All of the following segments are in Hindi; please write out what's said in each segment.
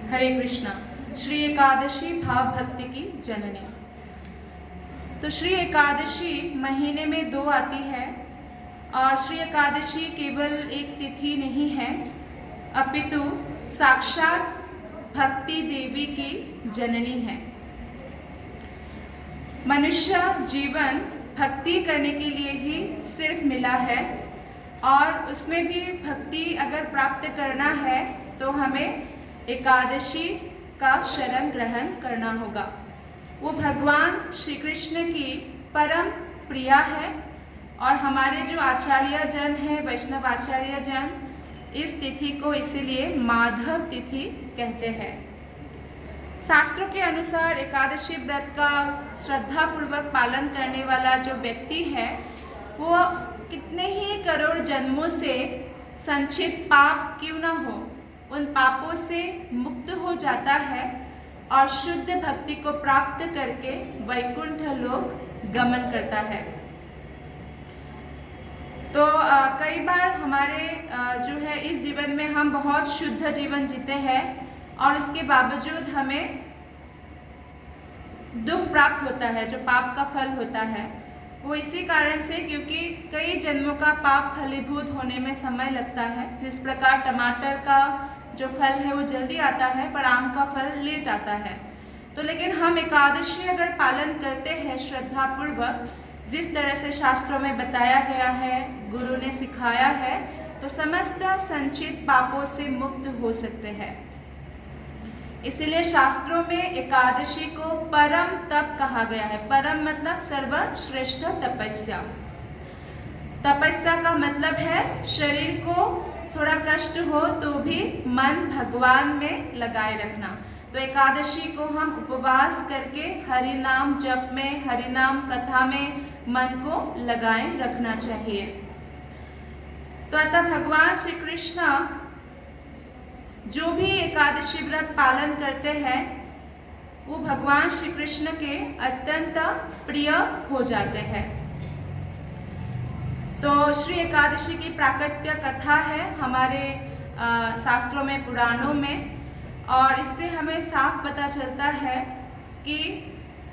हरे कृष्णा। श्री एकादशी भाव भक्ति की जननी। तो श्री एकादशी महीने में 2 आती है और श्री एकादशी केवल एक तिथि नहीं है, अपितु साक्षात भक्ति देवी की जननी है। मनुष्य जीवन भक्ति करने के लिए ही सिर्फ मिला है और उसमें भी भक्ति अगर प्राप्त करना है तो हमें एकादशी का शरण ग्रहण करना होगा। वो भगवान श्री कृष्ण की परम प्रिया है और हमारे जो आचार्य जन हैं, वैष्णव आचार्य जन, इस तिथि को इसीलिए माधव तिथि कहते हैं। शास्त्रों के अनुसार एकादशी व्रत का श्रद्धापूर्वक पालन करने वाला जो व्यक्ति है वो कितने ही करोड़ जन्मों से संचित पाप क्यों न हो, उन पापों से मुक्त हो जाता है और शुद्ध भक्ति को प्राप्त करके वैकुंठ लोक गमन करता है। तो कई बार हमारे जो है इस जीवन में हम बहुत शुद्ध जीवन जीते हैं और इसके बावजूद हमें दुख प्राप्त होता है, जो पाप का फल होता है वो इसी कारण से क्योंकि कई जन्मों का पाप फलीभूत होने में समय लगता है। जिस प्रकार टमाटर का जो फल है वो जल्दी आता है पर आम का फल लेट आता है। तो लेकिन हम एकादशी अगर पालन करते हैं श्रद्धापूर्वक, जिस तरह से शास्त्रों में बताया गया है, गुरु ने सिखाया है, तो समस्त संचित पापों से मुक्त हो सकते हैं। इसीलिए शास्त्रों में एकादशी को परम तप कहा गया है। परम मतलब सर्वश्रेष्ठ तपस्या। तपस्या का मतलब है शरीर को थोड़ा कष्ट हो तो भी मन भगवान में लगाए रखना। तो एकादशी को हम उपवास करके हरि नाम जप में, हरि नाम कथा में मन को लगाए रखना चाहिए। तो अतः भगवान श्री कृष्ण जो भी एकादशी व्रत पालन करते हैं वो भगवान श्री कृष्ण के अत्यंत प्रिय हो जाते हैं। तो श्री एकादशी की प्राकट्य कथा है हमारे शास्त्रों में, पुराणों में, और इससे हमें साफ पता चलता है कि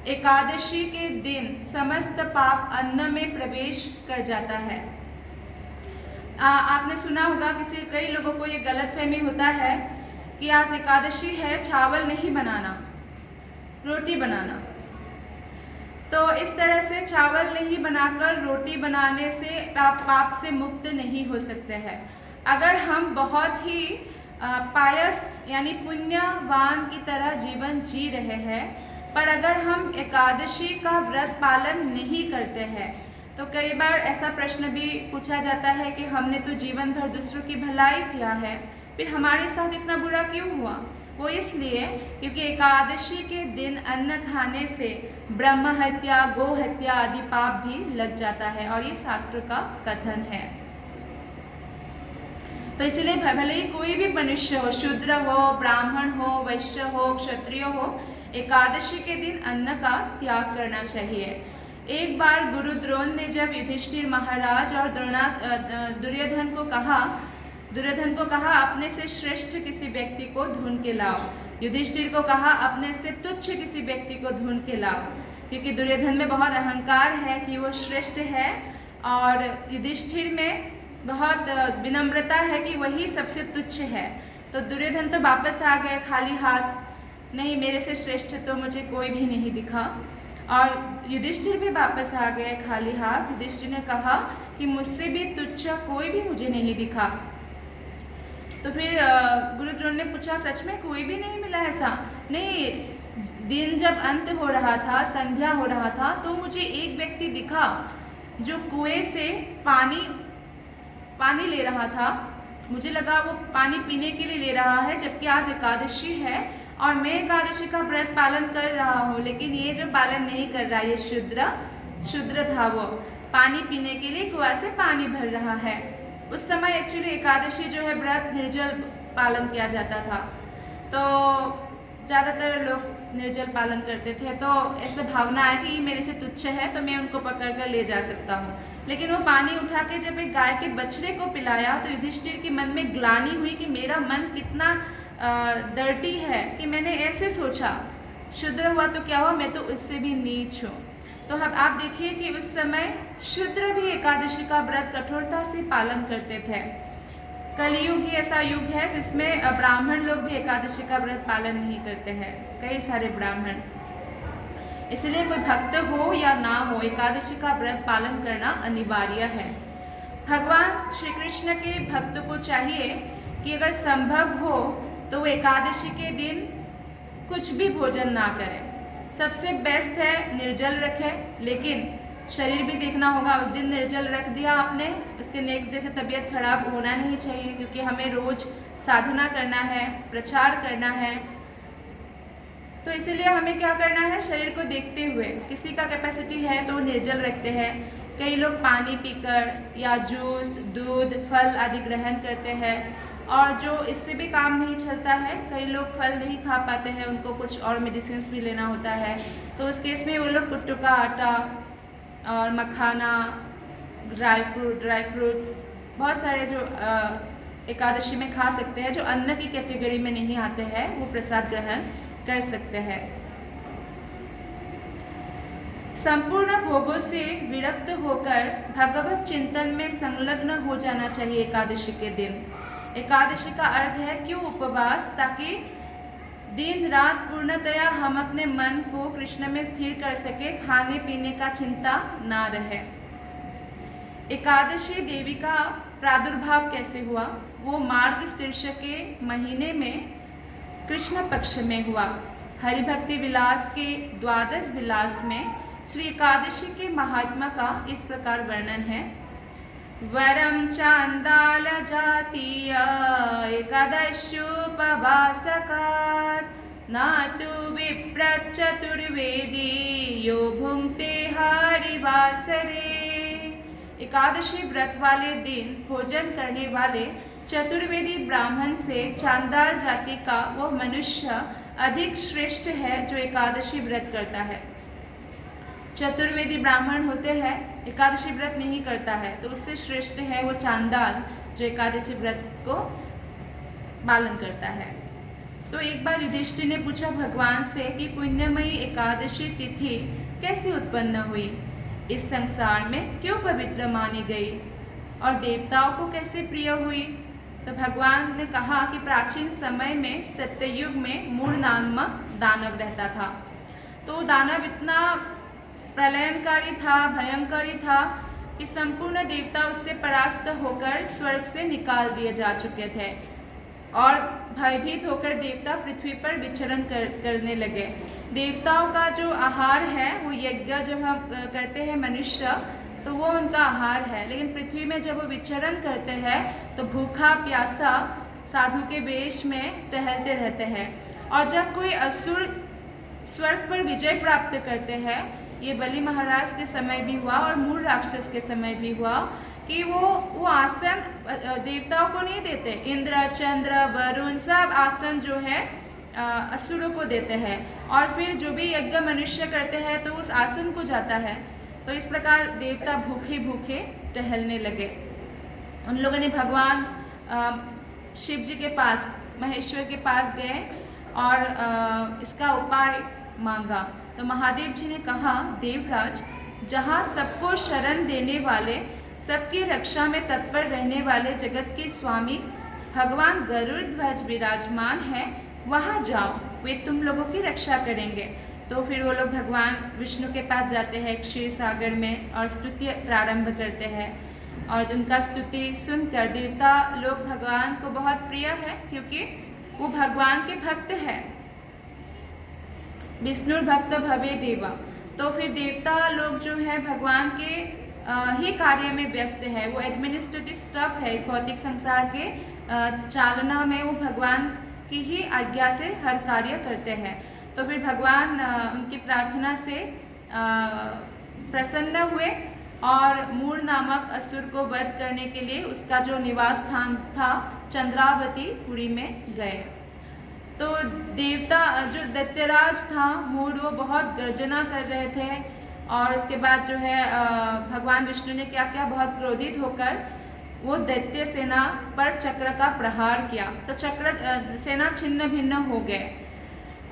एकादशी के दिन समस्त पाप अन्न में प्रवेश कर जाता है। आपने सुना होगा कई लोगों को ये गलतफहमी होता है कि आज एकादशी है, चावल नहीं बनाना, रोटी बनाना। तो इस तरह से चावल नहीं बनाकर रोटी बनाने से आप पाप से मुक्त नहीं हो सकते हैं। अगर हम बहुत ही पायस यानी पुण्यवान की तरह जीवन जी रहे हैं पर अगर हम एकादशी का व्रत पालन नहीं करते हैं तो कई बार ऐसा प्रश्न भी पूछा जाता है कि हमने तो जीवन भर दूसरों की भलाई किया है, फिर हमारे साथ इतना बुरा क्यों हुआ? वो इसलिए क्योंकि एकादशी के दिन अन्न खाने से ब्रह्म हत्या, गो हत्या आदि पाप भी लग जाता है और ये शास्त्र का कथन है। तो इसलिए भले ही कोई भी मनुष्य हो, शूद्र हो, ब्राह्मण हो, वैश्य हो, क्षत्रिय हो, एकादशी के दिन अन्न का त्याग करना चाहिए। एक बार गुरु द्रोण ने जब युधिष्ठिर महाराज और दुर्योधन को कहा अपने से श्रेष्ठ किसी व्यक्ति को ढूंढ के लाओ। युधिष्ठिर को कहा अपने से तुच्छ किसी व्यक्ति को ढूंढ के लाओ, क्योंकि दुर्योधन में बहुत अहंकार है कि वो श्रेष्ठ है और युधिष्ठिर में बहुत विनम्रता है कि वही सबसे तुच्छ है। तो दुर्योधन तो वापस आ गए खाली हाथ, नहीं मेरे से श्रेष्ठ तो मुझे कोई भी नहीं दिखा। और युधिष्ठिर भी वापस आ गए खाली हाथ। युधिष्ठिर ने कहा कि मुझसे भी तुच्छ कोई भी मुझे नहीं दिखा। तो फिर गुरु द्रोण ने पूछा सच में कोई भी नहीं मिला? ऐसा नहीं, दिन जब अंत हो रहा था, संध्या हो रहा था, तो मुझे एक व्यक्ति दिखा जो कुएं से पानी ले रहा था। मुझे लगा वो पानी पीने के लिए ले रहा है, जबकि आज एकादशी है और मैं एकादशी का व्रत पालन कर रहा हूँ, लेकिन ये जो पालन नहीं कर रहा, ये शुद्र था, वो पानी पीने के लिए कुआं से पानी भर रहा है। उस समय एक्चुअली एकादशी जो है व्रत निर्जल पालन किया जाता था, तो ज़्यादातर लोग निर्जल पालन करते थे। तो ऐसा भावना है कि मेरे से तुच्छ है तो मैं उनको पकड़ कर ले जा सकता हूँ। लेकिन वो पानी उठा के जब एक गाय के बछड़े को पिलाया तो युधिष्ठिर के मन में ग्लानि हुई कि मेरा मन कितना डर्टी है कि मैंने ऐसे सोचा, शूद्र हुआ तो क्या हुआ, मैं तो उससे भी नीच हूँ। तो अब आप देखिए कि उस समय शूद्र भी एकादशी का व्रत कठोरता से पालन करते थे। कलयुग ही ऐसा युग है जिसमें ब्राह्मण लोग भी एकादशी का व्रत पालन नहीं करते हैं, कई सारे ब्राह्मण। इसलिए कोई भक्त हो या ना हो, एकादशी का व्रत पालन करना अनिवार्य है। भगवान श्री कृष्ण के भक्त को चाहिए कि अगर संभव हो तो वो एकादशी के दिन कुछ भी भोजन ना करें। सबसे बेस्ट है निर्जल रखें, लेकिन शरीर भी देखना होगा। उस दिन निर्जल रख दिया आपने, उसके नेक्स्ट डे से तबीयत खराब होना नहीं चाहिए, क्योंकि हमें रोज साधना करना है, प्रचार करना है। तो इसीलिए हमें क्या करना है, शरीर को देखते हुए। किसी का कैपेसिटी है तो निर्जल रखते हैं, कई लोग पानी पीकर या जूस, दूध, फल आदि ग्रहण करते हैं। और जो इससे भी काम नहीं चलता है, कई लोग फल नहीं खा पाते हैं, उनको कुछ और मेडिसिन भी लेना होता है, तो उस केस में वो लोग कुट्टू का आटा और मखाना, ड्राई फ्रूट्स, बहुत सारे जो एकादशी में खा सकते हैं, जो अन्न की कैटेगरी में नहीं आते हैं, वो प्रसाद ग्रहण कर सकते हैं। संपूर्ण भोगों से विरक्त होकर भगवत चिंतन में संलग्न हो जाना चाहिए एकादशी के दिन। एकादशी का अर्थ है क्यों उपवास, ताकि दिन रात पूर्णतया हम अपने मन को कृष्ण में स्थिर कर सके, खाने पीने का चिंता ना रहे। एकादशी देवी का प्रादुर्भाव कैसे हुआ, वो मार्ग शीर्ष के महीने में कृष्ण पक्ष में हुआ। हरिभक्ति विलास के द्वादश विलास में श्री एकादशी के महात्मा का इस प्रकार वर्णन है। वरम चांदाल जातीय एकादश्योपवासकात् न तु विप्र चतुर्वेदी यो भुंक्ते हरिवासरे। एकादशी व्रत वाले दिन भोजन करने वाले चतुर्वेदी ब्राह्मण से चांदाल जाति का वह मनुष्य अधिक श्रेष्ठ है जो एकादशी व्रत करता है। चतुर्वेदी ब्राह्मण होते हैं, एकादशी व्रत नहीं करता है, तो उससे श्रेष्ठ है वो चांदाल जो एकादशी व्रत को पालन करता है। तो एक बार युधिष्ठिर ने पूछा भगवान से कि पुण्यमयी एकादशी तिथि कैसे उत्पन्न हुई, इस संसार में क्यों पवित्र मानी गई और देवताओं को कैसे प्रिय हुई। तो भगवान ने कहा कि प्राचीन समय में सत्ययुग में मूढ़ नामक दानव रहता था। तो दानव इतना प्रलयनकारी था, भयंकरी था कि संपूर्ण देवता उससे परास्त होकर स्वर्ग से निकाल दिए जा चुके थे और भयभीत होकर देवता पृथ्वी पर विचरण करने लगे। देवताओं का जो आहार है वो यज्ञ जब हम करते हैं मनुष्य, तो वो उनका आहार है, लेकिन पृथ्वी में जब वो विचरण करते हैं तो भूखा प्यासा साधु के वेश में टहलते रहते हैं। और जब कोई असुर स्वर्ग पर विजय प्राप्त करते हैं, ये बलि महाराज के समय भी हुआ और मूढ़ राक्षस के समय भी हुआ कि वो आसन देवताओं को नहीं देते, इंद्र, चंद्र, वरुण सब आसन जो है असुरों को देते हैं, और फिर जो भी यज्ञ मनुष्य करते हैं तो उस आसन को जाता है। तो इस प्रकार देवता भूखे भूखे टहलने लगे। उन लोगों ने भगवान शिव जी के पास, महेश्वर के पास गए और इसका उपाय मांगा। तो महादेव जी ने कहा, देवराज, जहाँ सबको शरण देने वाले, सबकी रक्षा में तत्पर रहने वाले जगत के स्वामी भगवान गरुड़ ध्वज विराजमान है, वहाँ जाओ, वे तुम लोगों की रक्षा करेंगे। तो फिर वो लोग भगवान विष्णु के पास जाते हैं क्षीर सागर में और स्तुति प्रारंभ करते हैं। और उनका स्तुति सुनकर देवता लोग भगवान को बहुत प्रिय है, क्योंकि वो भगवान के भक्त है। विष्णु भक्त भवे देवा। तो फिर देवता लोग जो है भगवान के ही कार्य में व्यस्त है, वो एडमिनिस्ट्रेटिव स्टफ है इस भौतिक संसार के चालना में, वो भगवान की ही आज्ञा से हर कार्य करते हैं। तो फिर भगवान उनकी प्रार्थना से प्रसन्न हुए और मूढ़ नामक असुर को वध करने के लिए उसका जो निवास स्थान था चंद्रावती पुरी में गए। तो देवता जो दैत्यराज था मूढ़, वो बहुत गर्जना कर रहे थे। और उसके बाद जो है भगवान विष्णु ने क्या किया, बहुत क्रोधित होकर वो दैत्य सेना पर चक्र का प्रहार किया तो चक्र सेना छिन्न भिन्न हो गए।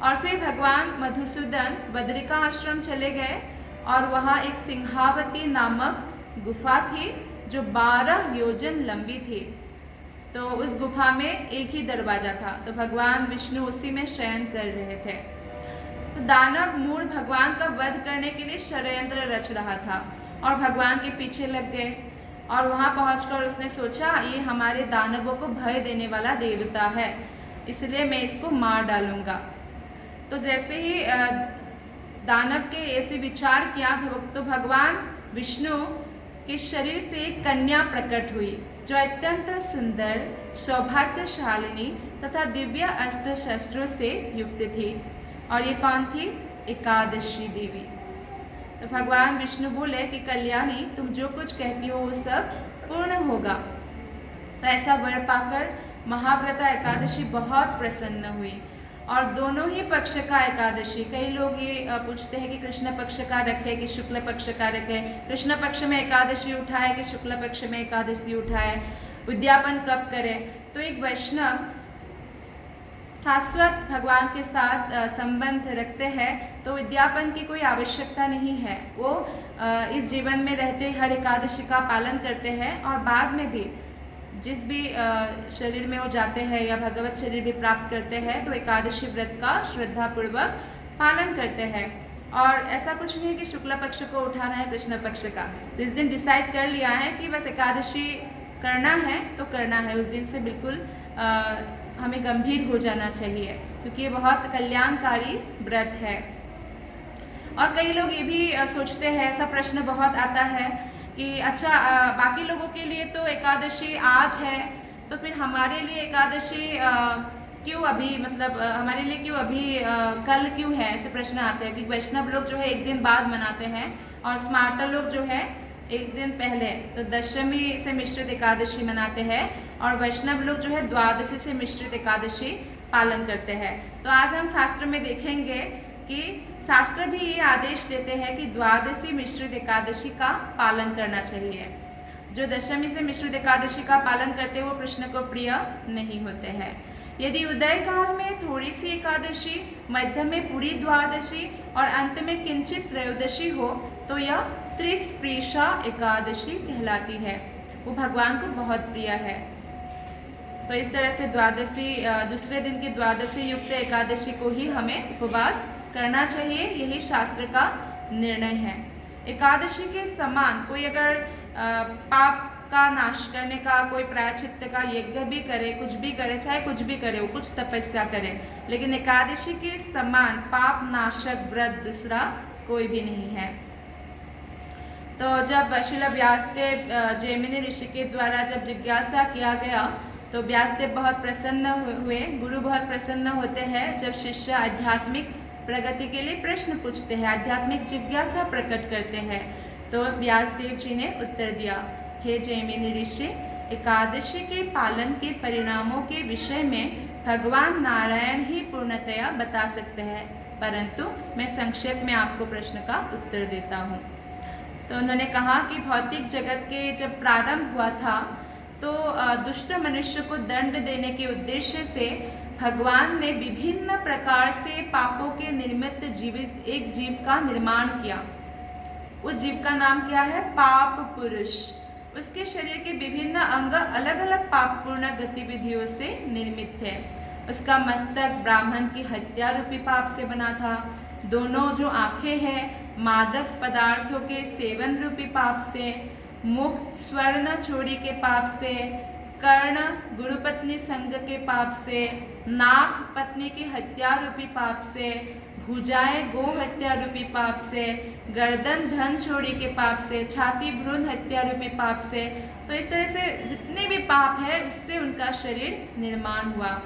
और फिर भगवान मधुसूदन बद्रिका आश्रम चले गए और वहाँ एक सिंहावती नामक गुफा थी जो 12 योजन लंबी थी। तो उस गुफा में एक ही दरवाजा था, तो भगवान विष्णु उसी में शयन कर रहे थे। तो दानव मूढ़ भगवान का वध करने के लिए षड्यंत्र रच रहा था और भगवान के पीछे लग गए। और वहां पहुंचकर उसने सोचा ये हमारे दानवों को भय देने वाला देवता है, इसलिए मैं इसको मार डालूंगा। तो जैसे ही दानव के ऐसे विचार किया तो भगवान विष्णु के शरीर से एक कन्या प्रकट हुई जो अत्यंत सुंदर, सौभाग्यशालिनी तथा दिव्य अस्त्र शस्त्रों से युक्त थी। और ये कौन थी? एकादशी देवी। तो भगवान विष्णु बोले कि कल्याणी, तुम जो कुछ कहती हो वो सब पूर्ण होगा। तो ऐसा वर पाकर महाव्रता एकादशी बहुत प्रसन्न हुई। और दोनों ही पक्ष का एकादशी, कई लोग ये पूछते हैं कि कृष्ण पक्ष का रखे कि शुक्ल पक्ष का रखे, कृष्ण पक्ष में एकादशी उठाए कि शुक्ल पक्ष में एकादशी उठाए, उद्यापन कब करे। तो एक वैष्णव शाश्वत भगवान के साथ संबंध रखते हैं तो उद्यापन की कोई आवश्यकता नहीं है। वो इस जीवन में रहते हर एकादशी का पालन करते हैं और बाद में भी जिस भी शरीर में वो जाते हैं या भगवत शरीर भी प्राप्त करते हैं तो एकादशी व्रत का श्रद्धापूर्वक पालन करते हैं। और ऐसा कुछ नहीं है कि शुक्ल पक्ष को उठाना है कृष्ण पक्ष का। जिस दिन डिसाइड कर लिया है कि बस एकादशी करना है तो करना है, उस दिन से बिल्कुल हमें गंभीर हो जाना चाहिए क्योंकि ये बहुत कल्याणकारी व्रत है। और कई लोग ये भी सोचते हैं, ऐसा प्रश्न बहुत आता है कि अच्छा बाकी लोगों के लिए तो एकादशी आज है तो फिर हमारे लिए एकादशी क्यों अभी, मतलब हमारे लिए क्यों अभी कल क्यों है, ऐसे प्रश्न आते हैं। कि वैष्णव लोग जो है एक दिन बाद मनाते हैं और स्मार्टर लोग जो है एक दिन पहले, तो दशमी से मिश्रित एकादशी मनाते हैं और वैष्णव लोग जो है द्वादशी से मिश्रित एकादशी पालन करते हैं। तो आज हम शास्त्र में देखेंगे कि शास्त्र भी ये आदेश देते हैं कि द्वादशी मिश्रित एकादशी का पालन करना चाहिए। जो दशमी से मिश्रित एकादशी का पालन करते हैं वो कृष्ण को प्रिय नहीं होते हैं। यदि उदय काल में थोड़ी सी एकादशी, मध्य में पूरी द्वादशी और अंत में किंचित त्रयोदशी हो तो यह त्रिस्प्रीषा एकादशी कहलाती है। वो भगवान को बहुत प्रिय है। तो इस तरह से द्वादशी, दूसरे दिन की द्वादशी युक्त एकादशी को ही हमें उपवास करना चाहिए, यही शास्त्र का निर्णय है। एकादशी के समान कोई अगर पाप का नाश करने का कोई प्रायश्चित्त का यज्ञ भी करे, कुछ भी करे, चाहे कुछ भी करे, वो कुछ तपस्या करे, लेकिन एकादशी के समान पाप नाशक व्रत दूसरा कोई भी नहीं है। तो जब श्रील व्यासदेव जैमिनी ऋषि के द्वारा जब जिज्ञासा किया गया तो व्यासदेव बहुत प्रसन्न हुए। गुरु बहुत प्रसन्न होते हैं जब शिष्य आध्यात्मिक प्रगति के लिए प्रश्न पूछते हैं, आध्यात्मिक जिज्ञासा प्रकट करते हैं। तो व्यासदेव जी ने उत्तर दिया, हे जैमिनी ऋषि, एकादशी के पालन के परिणामों के विषय में भगवान नारायण ही पूर्णतया बता सकते हैं, परंतु मैं संक्षेप में आपको प्रश्न का उत्तर देता हूँ। तो उन्होंने कहा कि भौतिक जगत के जब प्रारंभ हुआ था तो दुष्ट मनुष्य को दंड देने के उद्देश्य से भगवान ने विभिन्न प्रकार से पापों के निर्मित जीवित एक जीव का निर्माण किया। उस जीव का नाम क्या है? पाप पुरुष। उसके शरीर के विभिन्न अंग अलग अलग पापपूर्ण गतिविधियों से निर्मित थे। उसका मस्तक ब्राह्मण की हत्या रूपी पाप से बना था। दोनों जो आंखें हैं मादक पदार्थों के सेवन रूपी पाप से, मुख स्वर्ण चोरी के पाप से, कर्ण गुरुपत्नी संग के पाप से, नाक पत्नी की हत्या रूपी पाप से, भुजाएं गो हत्या रूपी पाप से, गर्दन धन चोरी के पाप से, छाती भ्रूण हत्या रूपी पाप से। तो इस तरह से जितने भी पाप है उससे उनका शरीर निर्माण हुआ।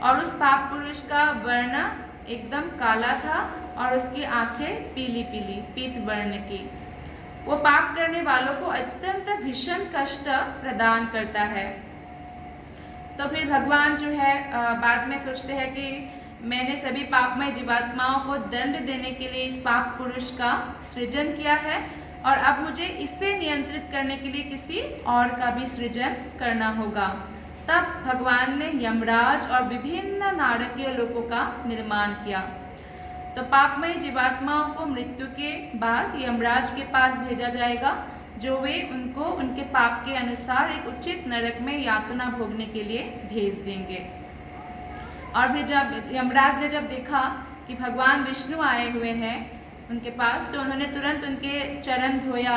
और उस पाप पुरुष का वर्ण एकदम काला था और उसकी आंखें पीली पीली पीत वर्ण की। वो पाप करने वालों को अत्यंत भीषण कष्ट प्रदान करता है। तो फिर भगवान जो है बाद में सोचते हैं कि मैंने सभी पापमय जीवात्माओं को दंड देने के लिए इस पाप पुरुष का सृजन किया है और अब मुझे इसे नियंत्रित करने के लिए किसी और का भी सृजन करना होगा। तब भगवान ने यमराज और विभिन्न नारकीय लोकों का निर्माण किया। तो पापमय जीवात्माओं को मृत्यु के बाद यमराज के पास भेजा जाएगा, जो वे उनको उनके पाप के अनुसार एक उचित नरक में यातना भोगने के लिए भेज देंगे। और फिर जब यमराज ने जब देखा कि भगवान विष्णु आए हुए हैं उनके पास, तो उन्होंने तुरंत उनके चरण धोया।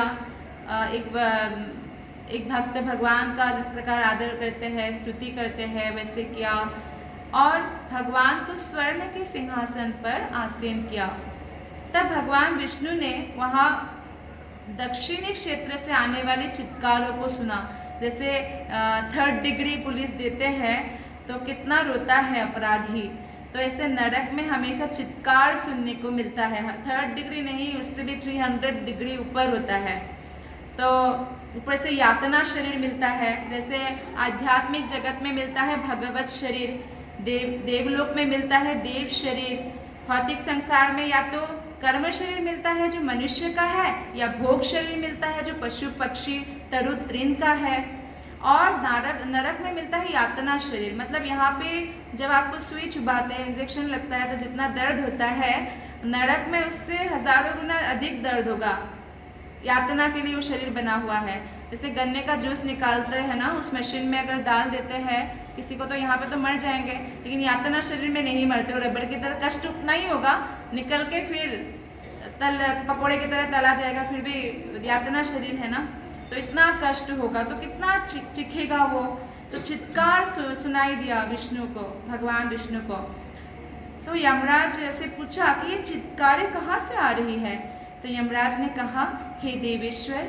एक भक्त भगवान का जिस प्रकार आदर करते हैं, स्तुति करते हैं, वैसे किया और भगवान को स्वर्ण के सिंहासन पर आसीन किया। तब भगवान विष्णु ने वहाँ दक्षिणी क्षेत्र से आने वाले चित्कारों को सुना। जैसे 3rd डिग्री पुलिस देते हैं तो कितना रोता है अपराधी, तो ऐसे नरक में हमेशा चित्कार सुनने को मिलता है। 3rd डिग्री नहीं, उससे भी 300 डिग्री ऊपर होता है। तो ऊपर से यातना शरीर मिलता है। जैसे आध्यात्मिक जगत में मिलता है भगवत शरीर, देवलोक में मिलता है देव शरीर, भौतिक संसार में या तो कर्म शरीर मिलता है जो मनुष्य का है, या भोग शरीर मिलता है जो पशु पक्षी तरु तृण का है, और नरक में मिलता है यातना शरीर। मतलब यहाँ पे जब आपको सुई चुभाते हैं, इंजेक्शन लगता है, तो जितना दर्द होता है नरक में उससे हजारों गुना अधिक दर्द होगा। यातना के लिए वो शरीर बना हुआ है। जैसे गन्ने का जूस निकालते हैं ना, उस मशीन में अगर डाल देते हैं किसी को, तो यहाँ पे तो मर जाएंगे, लेकिन यातना शरीर में नहीं मरते। और रबड़ की तरह कष्ट उतना ही होगा, निकल के फिर पकोड़े की तरह तला जाएगा, फिर भी यातना शरीर है ना, तो इतना कष्ट होगा, तो कितना चिखेगा वो। तो चित्कार सुनाई दिया विष्णु को, भगवान विष्णु को। तो यमराज से पूछा कि ये चित्कारें कहाँ से आ रही है। तो यमराज ने कहा, हे देवेश्वर,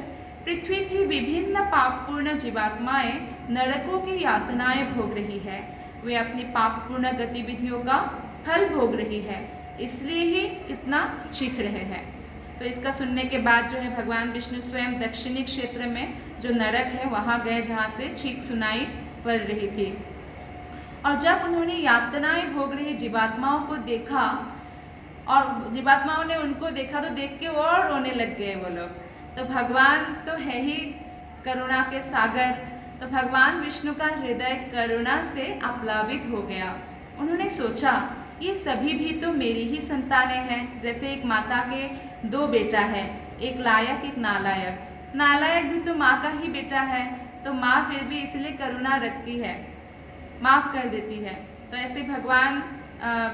पृथ्वी की विभिन्न पापपूर्ण जीवात्माएं नरकों की यातनाएं भोग रही है। वे अपनी पापपूर्ण गतिविधियों का फल भोग रही है, इसलिए ही इतना चीख रहे हैं। तो इसका सुनने के बाद जो है भगवान विष्णु स्वयं दक्षिणी क्षेत्र में जो नरक है वहाँ गए, जहाँ से चीख सुनाई पड़ रही थी। और जब उन्होंने यातनाएं भोग रही जीवात्माओं को देखा, और जीवात्माओं ने उनको देखा, तो देख के और रोने लग गए वो लोग। तो भगवान तो है ही करुणा के सागर, तो भगवान विष्णु का हृदय करुणा से आप्लावित हो गया। उन्होंने सोचा, ये सभी भी तो मेरी ही संतानें हैं। जैसे एक माता के 2 बेटा है, एक लायक एक नालायक। नालायक भी तो माँ का ही बेटा है, तो माँ फिर भी इसलिए करुणा रखती है, माफ कर देती है। तो ऐसे भगवान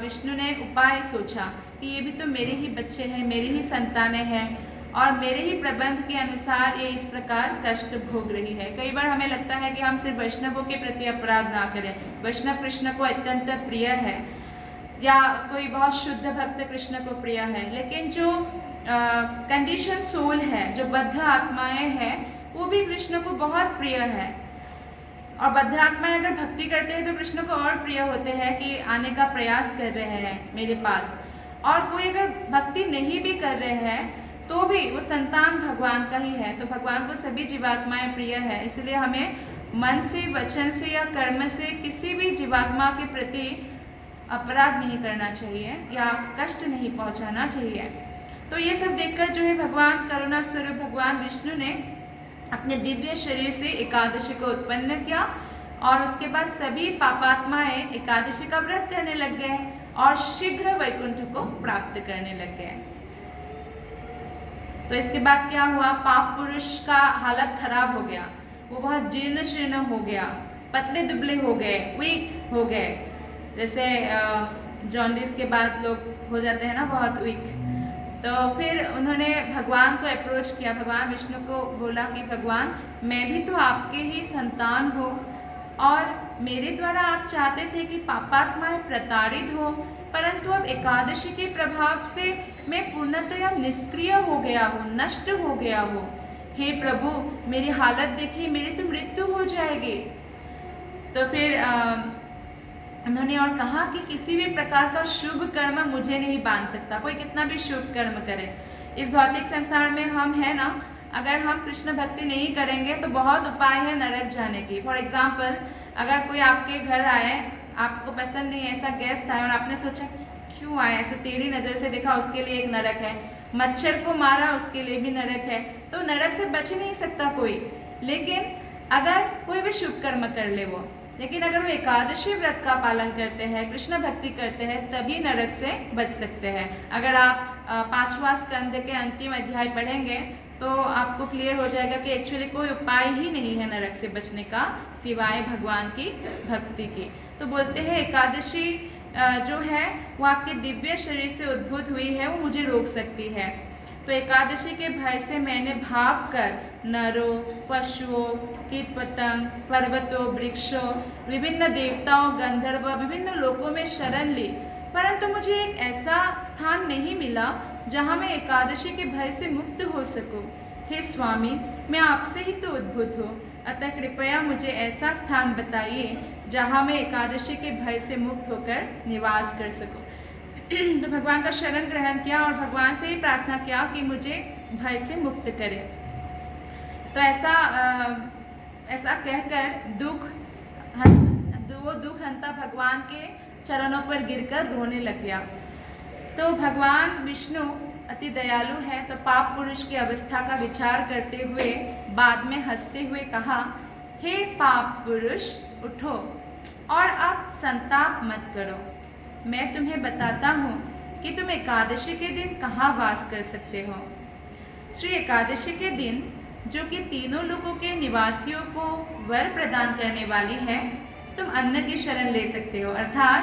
विष्णु ने उपाय सोचा कि ये भी तो मेरे ही बच्चे हैं, मेरी ही संतानें हैं, और मेरे ही प्रबंध के अनुसार ये इस प्रकार कष्ट भोग रही है। कई बार हमें लगता है कि हम सिर्फ वैष्णवों के प्रति अपराध ना करें, वैष्णव कृष्ण को अत्यंत प्रिय है, या कोई बहुत शुद्ध भक्त कृष्ण को प्रिय है, लेकिन जो कंडीशन सोल है, जो बद्ध आत्माएं हैं, वो भी कृष्ण को बहुत प्रिय है। और बद्ध आत्माएं अगर भक्ति करते हैं तो कृष्ण को और प्रिय होते हैं कि आने का प्रयास कर रहे हैं मेरे पास। और कोई अगर भक्ति नहीं भी कर रहे हैं तो भी वो संतान भगवान का ही है। तो भगवान को सभी जीवात्माएं प्रिय है, इसलिए हमें मन से, वचन से या कर्म से किसी भी जीवात्मा के प्रति अपराध नहीं करना चाहिए या कष्ट नहीं पहुंचाना चाहिए। तो ये सब देखकर जो है भगवान करुणा स्वरूप भगवान विष्णु ने अपने दिव्य शरीर से एकादशी को उत्पन्न किया, और उसके बाद सभी पापात्माएं एकादशी का व्रत करने लग गए और शीघ्र वैकुंठ को प्राप्त करने लग गए। तो इसके बाद क्या हुआ, पाप पुरुष का हालत खराब हो गया, वो बहुत जीर्ण शीर्ण हो गया, पतले दुबले हो गए, वीक हो गए। जैसे जॉन्डिस के बाद लोग हो जाते हैं ना बहुत वीक। तो फिर उन्होंने भगवान को अप्रोच किया, भगवान विष्णु को बोला कि भगवान, मैं भी तो आपके ही संतान हो, और मेरे द्वारा आप चाहते थे कि पापात्माएं प्रताड़ित हो, परंतु अब एकादशी के प्रभाव से मैं पूर्णतया निष्क्रिय हो गया हूँ, नष्ट हो गया हूँ। हे प्रभु, मेरी हालत देखिए, मेरी तो मृत्यु हो जाएगी। तो फिर उन्होंने और कहा कि किसी भी प्रकार का शुभ कर्म मुझे नहीं बांध सकता, कोई कितना भी शुभ कर्म करे। इस भौतिक संसार में हम है ना, अगर हम कृष्ण भक्ति नहीं करेंगे तो बहुत उपाय है नरक जाने की। फॉर एग्जाम्पल, अगर कोई आपके घर आए, आपको पसंद नहीं ऐसा गेस्ट आए, और आपने सोचा क्यों आया, ऐसे टेढ़ी नज़र से देखा उसके लिए एक नरक है, मच्छर को मारा उसके लिए भी नरक है। तो नरक से बच ही नहीं सकता कोई। लेकिन अगर कोई भी शुभ कर्म कर ले वो, लेकिन अगर वो एकादशी व्रत का पालन करते हैं, कृष्ण भक्ति करते हैं, तभी नरक से बच सकते हैं। अगर आप 5वां स्कंद के अंतिम अध्याय पढ़ेंगे तो आपको क्लियर हो जाएगा कि एक्चुअली कोई उपाय ही नहीं है नरक से बचने का सिवाय भगवान की भक्ति की। तो बोलते हैं एकादशी जो है वो आपके दिव्य शरीर से उद्भूत हुई है, वो मुझे रोक सकती है। तो एकादशी के भय से मैंने भाग कर नरों, पशुओं, कीट पतंग, पर्वतों, वृक्षों, विभिन्न देवताओं, गंधर्व, विभिन्न लोकों में शरण ली, परंतु मुझे एक ऐसा स्थान नहीं मिला जहाँ मैं एकादशी के भय से मुक्त हो सकूं। हे स्वामी, मैं आपसे ही तो उद्भूत हूँ, अतः कृपया मुझे ऐसा स्थान बताइए जहाँ मैं एकादशी के भय से मुक्त होकर निवास कर सकूं। तो भगवान का शरण ग्रहण किया और भगवान से ही प्रार्थना किया कि मुझे भय से मुक्त करे। तो ऐसा कहकर वो दुख हंता भगवान के चरणों पर गिरकर रोने लग गया। तो भगवान विष्णु अति दयालु है, तो पाप पुरुष की अवस्था का विचार करते हुए बाद में हंसते हुए कहा, हे पाप पुरुष, उठो और अब संताप मत करो। मैं तुम्हें बताता हूँ कि तुम एकादशी के दिन कहाँ वास कर सकते हो। श्री एकादशी के दिन, जो कि तीनों लोगों के निवासियों को वर प्रदान करने वाली है, तुम अन्न की शरण ले सकते हो। अर्थात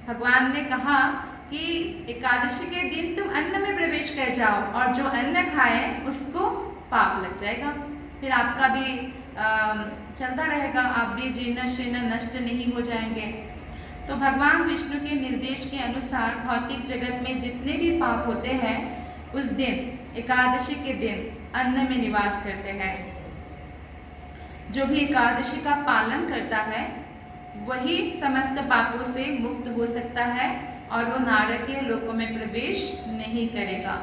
भगवान ने कहा कि एकादशी के दिन तुम अन्न में प्रवेश कर जाओ और जो अन्न खाए उसको पाप लग जाएगा, फिर आपका भी चलता रहेगा, आप भी जीर्ण शीर्ण नष्ट नहीं हो जाएंगे। तो भगवान विष्णु के निर्देश के अनुसार भौतिक जगत में जितने भी पाप होते हैं उस दिन, एकादशी के दिन अन्न में निवास करते हैं। जो भी एकादशी का पालन करता है वही समस्त पापों से मुक्त हो सकता है और वो नारकीय लोकों में प्रवेश नहीं करेगा।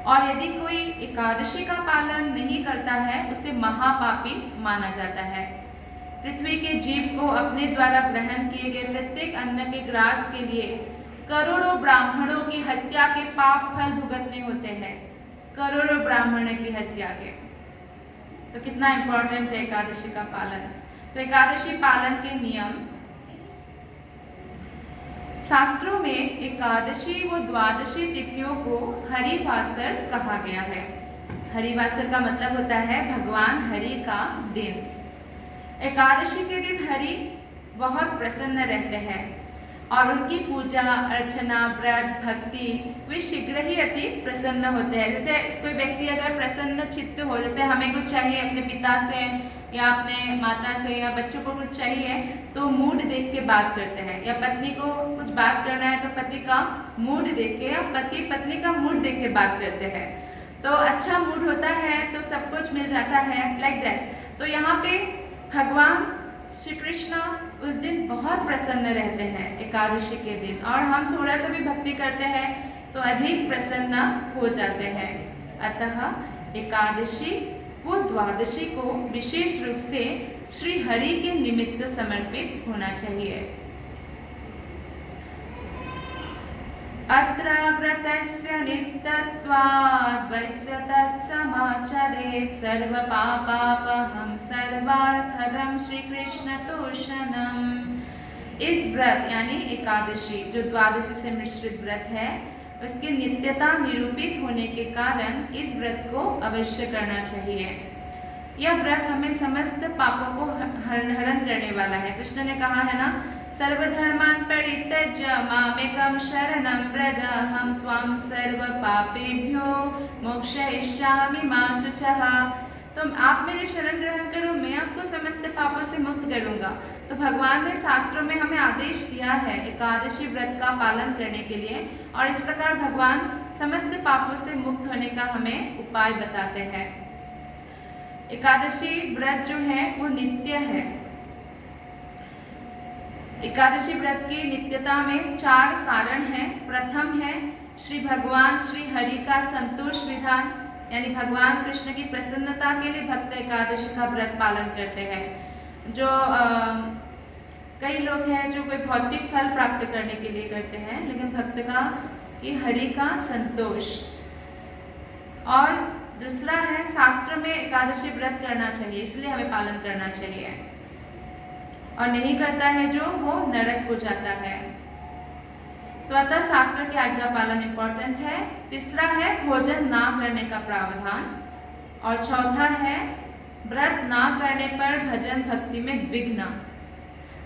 और यदि कोई एकादशी का पालन नहीं करता है उसे महापापी माना जाता है। पृथ्वी के जीव को अपने द्वारा ग्रहण किए गए प्रत्येक अन्न के ग्रास के लिए करोड़ों ब्राह्मणों की हत्या के पाप फल भुगतने होते हैं, करोड़ों ब्राह्मणों की हत्या के। तो कितना इंपॉर्टेंट है एकादशी का पालन। तो एकादशी पालन के नियम, शास्त्रों में एकादशी व द्वादशी तिथियों को हरिवासर कहा गया है। हरिवासर का मतलब होता है भगवान हरि का दिन। एकादशी के दिन हरि बहुत प्रसन्न रहते हैं और उनकी पूजा अर्चना व्रत भक्ति वे शीघ्र ही अति प्रसन्न होते हैं। जैसे कोई व्यक्ति अगर प्रसन्न चित्त हो, जैसे हमें कुछ चाहिए अपने पिता से या अपने माता से या बच्चों को कुछ चाहिए तो मूड देख के बात करते हैं, या पत्नी को कुछ बात करना है तो पति का मूड देख के या पति पत्नी का मूड देख के बात करते हैं। तो अच्छा मूड होता है तो सब कुछ मिल जाता है, लाइक दैट। तो यहाँ पे भगवान श्री कृष्ण उस दिन बहुत प्रसन्न रहते हैं एकादशी के दिन, और हम थोड़ा सा भी भक्ति करते हैं तो अधिक प्रसन्न हो जाते हैं। अतः एकादशी वो द्वादशी को विशेष रूप से श्री हरि के निमित्त समर्पित होना चाहिए। अत्र व्रतस्य नित्यत्वाद् वस्य तत्समाचरेत् सर्वपापापहं सर्वार्थदं श्री कृष्ण तोषणम्। इस व्रत यानी एकादशी जो द्वादशी से मिश्रित व्रत है, उसकी नित्यता निरूपित होने के कारण इस व्रत को अवश्य करना चाहिए। यह व्रत हमें समस्त पापों को हरण करने वाला है। कृष्ण ने कहा है ना, सर्वधर्मान् परित्यज्य मामेकं शरणं व्रज अहं त्वां सर्वपापेभ्यो मोक्षयिष्यामि मा शुचः। तुम आप मेरे शरण ग्रहण करो, मैं आपको समस्त पापों से मुक्त करूंगा। तो भगवान ने शास्त्रों में हमें आदेश दिया है एकादशी व्रत का पालन करने के लिए, और इस प्रकार भगवान समस्त पापों से मुक्त होने का हमें उपाय बताते हैं। एकादशी व्रत जो है वो नित्य है। एकादशी व्रत की नित्यता में 4 कारण हैं। प्रथम है श्री भगवान श्री हरि का संतोष विधान, यानी भगवान कृष्ण की प्रसन्नता के लिए भक्त एकादशी का व्रत पालन करते हैं। जो कई लोग हैं जो कोई भौतिक फल प्राप्त करने के लिए करते हैं, लेकिन भक्त का ये हरि का संतोष। और दूसरा है शास्त्र में एकादशी व्रत करना चाहिए, इसलिए हमें पालन करना चाहिए, और नहीं करता है जो वो नरक हो जाता है। तो अतः शास्त्र की आज्ञा पालन इम्पोर्टेंट है। तीसरा है भोजन ना करने का प्रावधान, और चौथा है व्रत ना करने पर भजन भक्ति में विघ्न।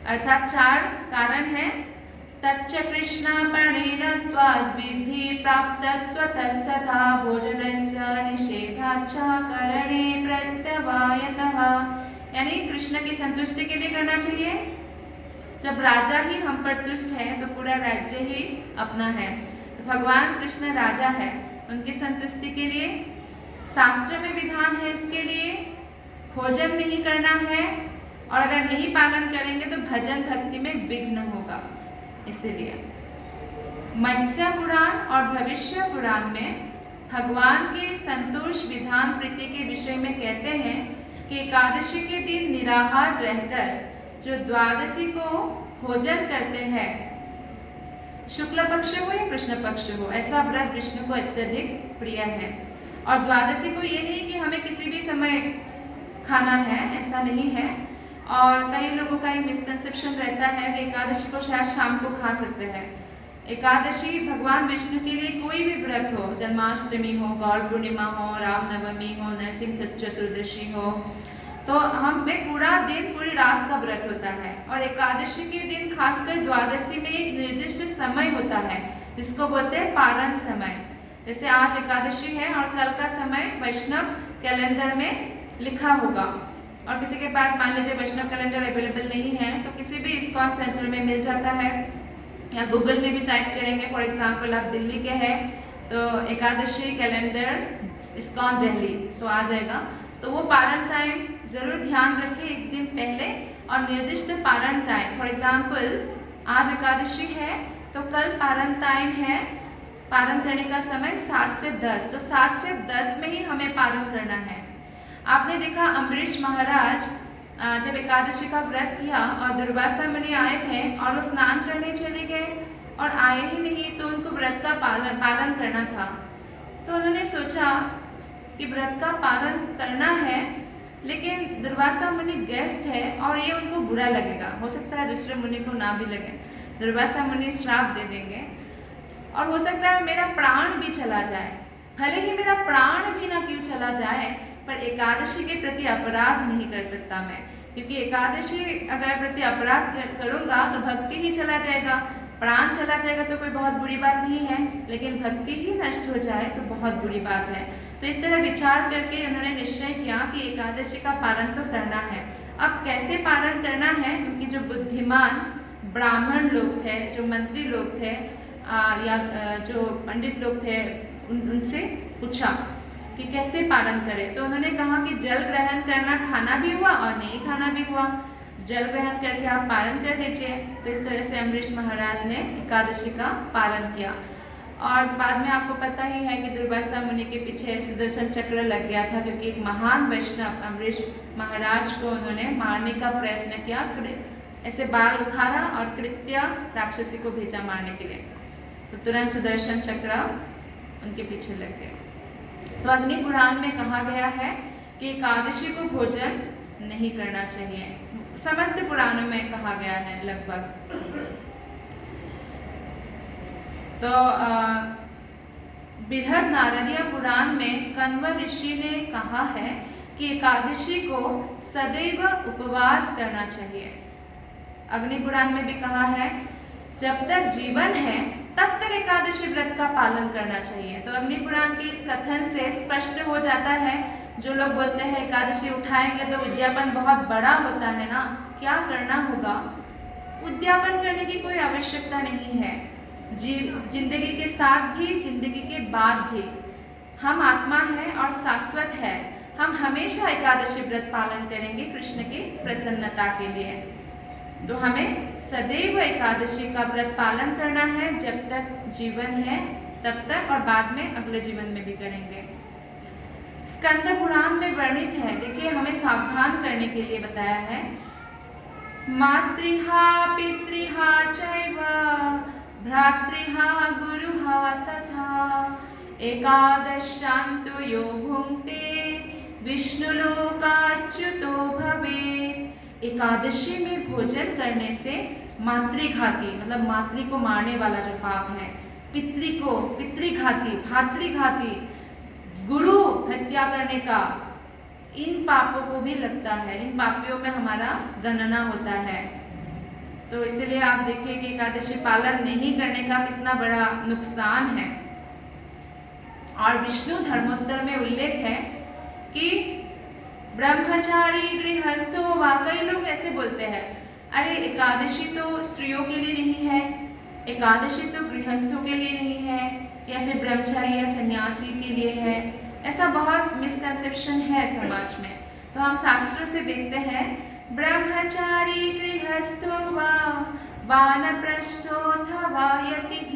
अर्थात 4 कारण है। तच्च कृष्ण परिणत्वाद् विधि प्राप्तत्वतस्तथा भोजनस्य निषेधाच्च करणे प्रत्यवायतः, यानी कृष्ण की संतुष्टि के लिए करना चाहिए। जब राजा ही हम पर तुष्ट है तो पूरा राज्य ही अपना है। तो भगवान कृष्ण राजा है, उनकी संतुष्टि के लिए शास्त्र में विधान है, इसके लिए भोजन नहीं करना है, और अगर नहीं पालन करेंगे तो भजन भक्ति में विघ्न होगा। इसीलिए मत्स्य पुराण और भविष्य पुराण में भगवान के संतोष विधान प्रीति के विषय में कहते हैं कि एकादशी के दिन निराहार रहकर जो द्वादशी को भोजन करते हैं, शुक्ल पक्ष हो या कृष्ण पक्ष हो, ऐसा व्रत विष्णु को अत्यधिक प्रिय है। और द्वादशी को ये नहीं कि हमें किसी भी समय खाना है, ऐसा नहीं है। और कई लोगों का ये मिसकंसेप्शन रहता है कि एकादशी को शायद शाम को खा सकते हैं। एकादशी भगवान विष्णु के लिए कोई भी व्रत हो, जन्माष्टमी हो, गौर पूर्णिमा हो, रामनवमी हो, नरसिंह चतुर्दशी हो, तो हमें पूरा दिन पूरी रात का व्रत होता है। और एकादशी के दिन खासकर द्वादशी में एक निर्दिष्ट समय होता है जिसको बोलते हैं पारण समय। जैसे आज एकादशी है और कल का समय वैष्णव कैलेंडर में लिखा होगा, और किसी के पास मान लीजिए वैष्णव कैलेंडर अवेलेबल नहीं है तो किसी भी इस्कॉन सेंटर में मिल जाता है, या गूगल में भी टाइप करेंगे। फॉर एग्जाम्पल आप दिल्ली के हैं तो एकादशी कैलेंडर इस्कॉन दिल्ली तो आ जाएगा। तो वो पारण टाइम जरूर ध्यान रखें एक दिन पहले, और निर्दिष्ट पारण टाइम, फॉर एग्जाम्पल आज एकादशी है तो कल पारण टाइम है, पारण करने का समय 7 से 10, तो 7 से 10 में ही हमें पारण करना है। आपने देखा अम्बरीश महाराज जब एकादशी का व्रत किया और दुर्वासा मुनि आए थे और वो स्नान करने चले गए और आए ही नहीं, तो उनको व्रत का पालन करना था। तो उन्होंने सोचा कि व्रत का पालन करना है, लेकिन दुर्वासा मुनि गेस्ट है और ये उनको बुरा लगेगा, हो सकता है दूसरे मुनि को ना भी लगे, दुर्वासा मुनि श्राप दे देंगे और हो सकता है मेरा प्राण भी चला जाए। भले ही मेरा प्राण भी ना क्यों चला जाए, पर एकादशी के प्रति अपराध नहीं कर सकता मैं, क्योंकि एकादशी अगर प्रति अपराध करूंगा तो भक्ति ही चला जाएगा। प्राण चला जाएगा तो कोई बहुत बुरी बात नहीं है, लेकिन भक्ति ही नष्ट हो जाए तो बहुत बुरी बात है। तो इस तरह विचार करके उन्होंने निश्चय किया कि एकादशी का पालन तो करना है। अब कैसे पालन करना है, क्योंकि जो बुद्धिमान ब्राह्मण लोग थे, जो मंत्री लोग थे या जो पंडित लोग थे, उनसे पूछा कि कैसे पालन करें। तो उन्होंने कहा कि जल ग्रहण करना, खाना भी हुआ और नहीं खाना भी हुआ, जल ग्रहण करके आप पालन कर लीजिए। तो इस तरह से अम्बरीश महाराज ने एकादशी का पालन किया। और बाद में आपको पता ही है कि दुर्वासा मुनि के पीछे सुदर्शन चक्र लग गया था, क्योंकि एक महान वैष्णव अम्बरीश महाराज को उन्होंने मारने का प्रयत्न किया, ऐसे बाल उखाड़ा और कृत्य राक्षसी को भेजा मारने के लिए, तो तुरंत सुदर्शन चक्र उनके पीछे लग गए। तो अग्नि पुराण में कहा गया है कि एकादशी को भोजन नहीं करना चाहिए, समस्त पुराणों में कहा गया है लगभग। तो बृहद नारदीय पुराण में कण्व ऋषि ने कहा है कि एकादशी को सदैव उपवास करना चाहिए। अग्नि पुराण में भी कहा है जब तक जीवन है तब तक एकादशी व्रत का पालन करना चाहिए। तो अग्नि पुराण के इस कथन से स्पष्ट हो जाता है, जो लोग बोलते हैं एकादशी उठाएंगे तो उद्यापन बहुत बड़ा होता है ना, क्या करना होगा? उद्यापन करने की कोई आवश्यकता नहीं है। जिंदगी के साथ भी, जिंदगी के बाद भी हम आत्मा है और शाश्वत है। हम हमेशा एकादशी व्रत पालन करेंगे कृष्ण की प्रसन्नता के लिए। तो हमें सदैव एकादशी का व्रत पालन करना है, जब तक जीवन है तब तक, और बाद में अगले जीवन में भी करेंगे। स्कंद पुराण में वर्णित है, देखिए हमें सावधान करने के लिए बताया है मातृहा पितृहा चैव भ्रातृः गुरुः तथा एकादशान्तो यो भुङ्क्ते विष्णुलोकाच्युतो भवेत्। एकादशी में भोजन करने से मातृघाती मतलब मातृ को मारने वाला जो पाप है, पितृघाती भातृघाती गुरु हत्या करने का, इन पापों को भी लगता है, इन पापियों में हमारा गणना होता है। तो इसलिए आप देखिए कि एकादशी पालन नहीं करने का कितना बड़ा नुकसान है। और विष्णु धर्मोत्तर में उल्लेख है कि ब्रह्मचारी गृहस्थो वा, कई लोग ऐसे बोलते हैं अरे एकादशी तो स्त्रियों के लिए नहीं है, एकादशी तो गृहस्थों के लिए नहीं है, या सिर्फ ब्रह्मचारी या सन्यासी के लिए है। ऐसा बहुत मिसकंसेप्शन है समाज में। तो हम शास्त्र से देखते हैं ब्रह्मचारी गृहस्थो वा वानप्रस्थोऽथवा यतिः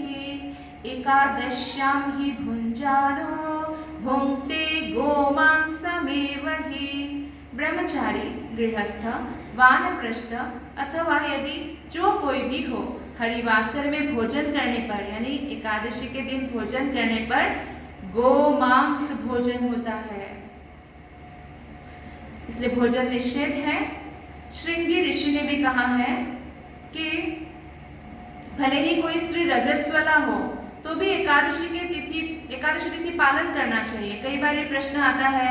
एकादश्यां हि भुञ्जानो भुङ्क्ते गोमांसमेव हि। ब्रह्मचारी गृहस्थ वानप्रस्थ अथवा यदि जो कोई भी हो, हरिवासर में भोजन करने पर यानी एकादशी के दिन भोजन करने पर गोमांस भोजन होता है, इसलिए भोजन निषेध है। श्रृंगी ऋषि ने भी कहा है कि भले ही कोई स्त्री रजस्वला हो तो भी एकादशी तिथि पालन करना चाहिए। कई बार ये प्रश्न आता है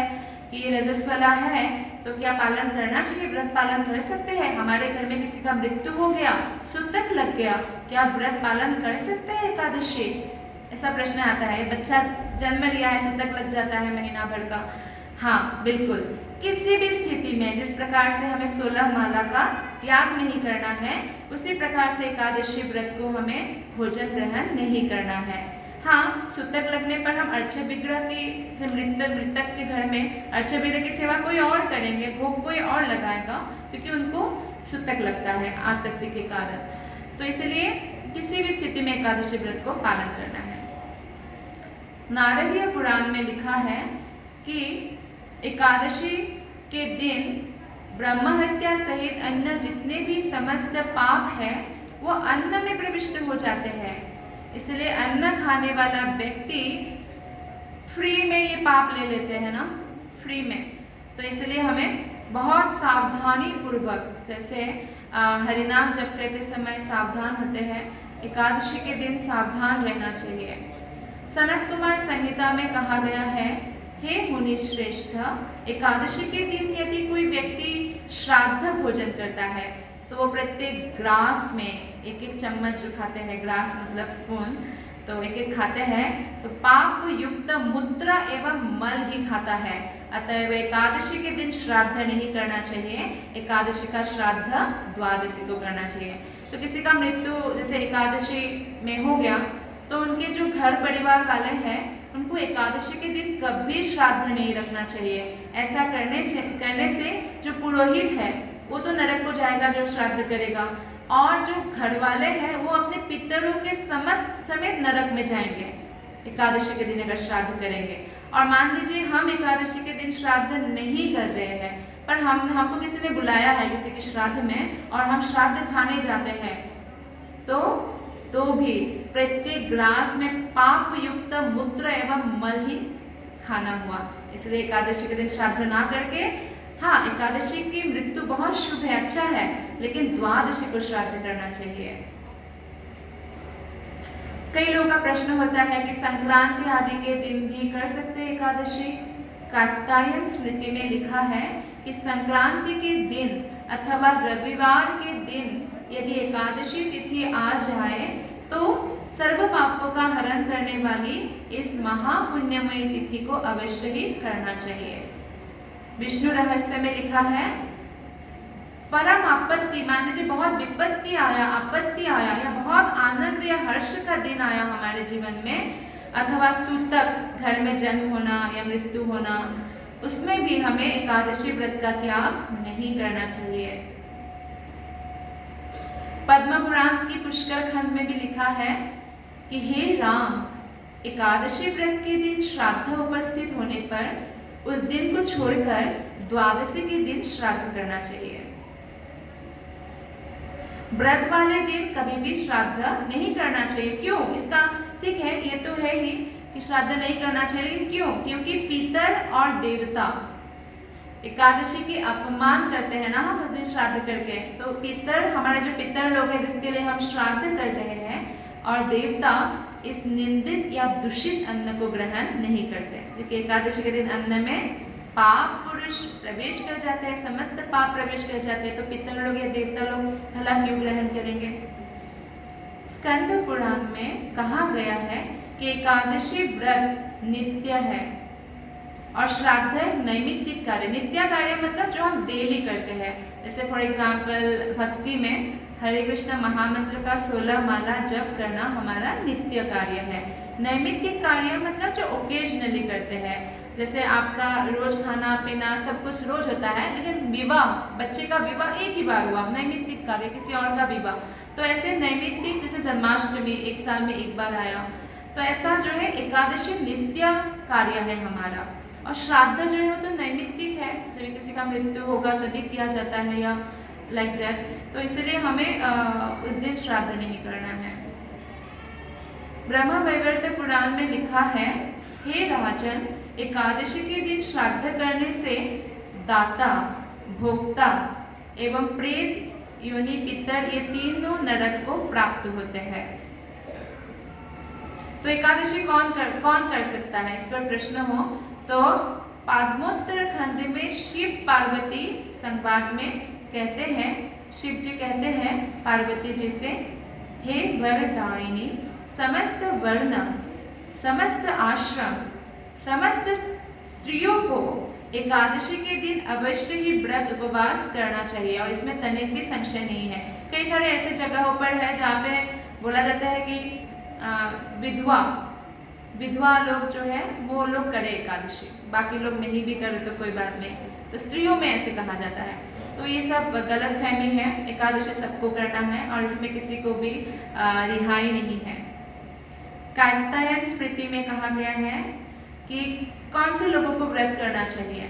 कि ये रजस्वला है तो क्या पालन करना चाहिए, व्रत पालन कर सकते हैं? हमारे घर में किसी का मृत्यु हो गया, सूतक लग गया, क्या व्रत पालन कर सकते हैं एकादशी? ऐसा प्रश्न आता है। बच्चा जन्म लिया है, सूतक लग जाता है महीना भर का। हाँ बिल्कुल, किसी भी स्थिति में जिस प्रकार से हमें 16 माला का त्याग नहीं करना है, उसी प्रकार से एकादशी व्रत को हमें भोजन ग्रहण नहीं करना है। हाँ, सूतक लगने पर हम अर्च विग्रह की से मृतक के घर में अर्च विग्रह की सेवा कोई और करेंगे, भोग कोई और लगाएगा, क्योंकि उनको सूतक लगता है आसक्ति के कारण। तो इसलिए किसी भी स्थिति में एकादशी व्रत को पालन करना है। नारदीय पुराण में लिखा है कि एकादशी के दिन ब्रह्म हत्या सहित अन्य जितने भी समस्त पाप है वो अन्न में प्रविष्ट हो जाते हैं। इसलिए अन्न खाने वाला व्यक्ति फ्री में ये पाप ले लेते हैं ना, फ्री में। तो इसलिए हमें बहुत सावधानी पूर्वक, जैसे हरिनाम जप करते समय सावधान होते हैं, एकादशी के दिन सावधान रहना चाहिए। सनत कुमार संहिता में कहा गया है, हे मुनि श्रेष्ठ, एकादशी के दिन यदि कोई व्यक्ति श्राद्ध भोजन करता है तो वो प्रत्येक ग्रास में एक एक चम्मच जो खाते हैं, ग्रास मतलब स्पून, तो एक एक खाते हैं, तो पाप युक्त मूत्र एवं मल ही खाता है। अतएव एकादशी के दिन श्राद्ध नहीं करना चाहिए, एकादशी का श्राद्ध द्वादशी को करना चाहिए। तो किसी का मृत्यु जैसे एकादशी में हो गया तो उनके जो घर परिवार वाले हैं उनको एकादशी के दिन कभी श्राद्ध नहीं रखना चाहिए। ऐसा करने से जो पुरोहित है वो तो नरक को जाएगा जो श्राद्ध करेगा, और जो घर वाले हैं वो अपने पितरों के समेत नरक में जाएंगे एकादशी के दिन अगर श्राद्ध करेंगे। और मान लीजिए हम एकादशी के दिन श्राद्ध नहीं कर रहे हैं, पर हमको किसी ने बुलाया है किसी के श्राद्ध में और हम श्राद्ध खाने जाते हैं, तो भी प्रत्येक ग्रास में पाप युक्त मूत्र एवं मल ही खाना हुआ। इसलिए एकादशी के दिन श्राद्ध ना करके, हाँ एकादशी की मृत्यु बहुत शुभ है, अच्छा है, लेकिन द्वादशी को श्राद्ध करना चाहिए। कई लोगों का प्रश्न होता है कि संक्रांति आदि के दिन भी कर सकते हैं एकादशी। कात्यायन स्मृति में लिखा है कि संक्रांति के दिन अथवा रविवार के दिन यदि एकादशी तिथि आ जाए तो सर्व पापों का हरण करने वाली इस महापुण्यमयी तिथि को अवश्य ही करना चाहिए। विष्णु रहस्य में लिखा है, परम आपत्ति, मान लीजिए बहुत विपत्ति आया, आपत्ति आया या बहुत आनंद या हर्ष का दिन आया हमारे जीवन में, अथवा सूतक घर में जन्म होना या मृत्यु होना, उसमें भी हमें एकादशी व्रत का त्याग नहीं करना चाहिए। पद्म पुराण की पुष्कर खंड में भी लिखा है कि हे राम, एकादशी व्रत के दिन श्राद्ध उपस्थित होने पर उस दिन को छोड़कर द्वादशी के दिन श्राद्ध करना चाहिए। व्रत वाले दिन कभी भी श्राद्ध नहीं करना चाहिए। क्यों? इसका ठीक है, ये तो है ही कि श्राद्ध नहीं करना चाहिए, लेकिन क्यों? क्योंकि पितर और देवता एकादशी की अपमान करते हैं ना हम उस दिन श्राद्ध करके। तो पितर, हमारे जो पितर लोग हैं जिसके लिए हम श्राद्ध कर रहे हैं, और देवता इस निंदित या दूषित अन्न को ग्रहण नहीं करते, क्योंकि एकादशी के दिन अन्न में पाप पुरुष प्रवेश कर जाते हैं, समस्त पाप प्रवेश कर जाते हैं, तो पितर लोग या देवता लोग भला क्यों ग्रहण करेंगे? स्कंद पुराण में कहा गया है कि एकादशी व्रत नित्य है और श्राद्ध नैमित्तिक कार्य। नित्य कार्य मतलब जो हम डेली करते हैं, जैसे फॉर एग्जाम्पल भक्ति में हरे कृष्ण महामंत्र का 16 माला जप करना हमारा नित्य कार्य है। नैमित्तिक कार्य मतलब जो ओकेजनली करते हैं, जैसे आपका रोज खाना पीना सब कुछ रोज होता है, लेकिन विवाह, बच्चे का विवाह एक ही बार हुआ, नैमित्तिक कार्य, किसी और का विवाह। तो ऐसे नैमित्तिक, जैसे जन्माष्टमी एक साल में एक बार आया, तो ऐसा जो है एकादशी नित्य कार्य है हमारा। और श्राद्ध जो है तो नैमित्तिक है, जब किसी का मृत्यु होगा तभी किया जाता है या लाइक दैट, तो इसलिए हमें उस दिन श्राद्ध नहीं करना है। ब्रह्म वैवर्त पुराण में लिखा है, हे राजन, एकादशी के दिन श्राद्ध करने से दाता, भोक्ता एवं प्रेत योनि पितर ये तीनों नरक को प्राप्त होते हैं। तो एकादशी कौन कर सकता है, इस पर प्रश्न हो तो पाद्मोत्तर खंड में शिव पार्वती संवाद में कहते हैं, शिव जी कहते हैं पार्वती जी से, हे वरदायिनी, समस्त वर्ण, समस्त आश्रम, समस्त स्त्रियों को एकादशी के दिन अवश्य ही व्रत उपवास करना चाहिए, और इसमें तनिक भी संशय नहीं है। कई सारे ऐसे जगहों पर है जहाँ पे बोला जाता है कि विधवा लोग जो है वो लोग करे एकादशी, बाकी लोग नहीं भी करे तो कोई बात नहीं, तो स्त्रियों में ऐसे कहा जाता है। तो ये सब गलत फहमी है, एकादशी सबको करना है और इसमें किसी को भी रिहाई नहीं है। कात्यायन स्मृति में कहा गया है कि कौन से लोगों को व्रत करना चाहिए।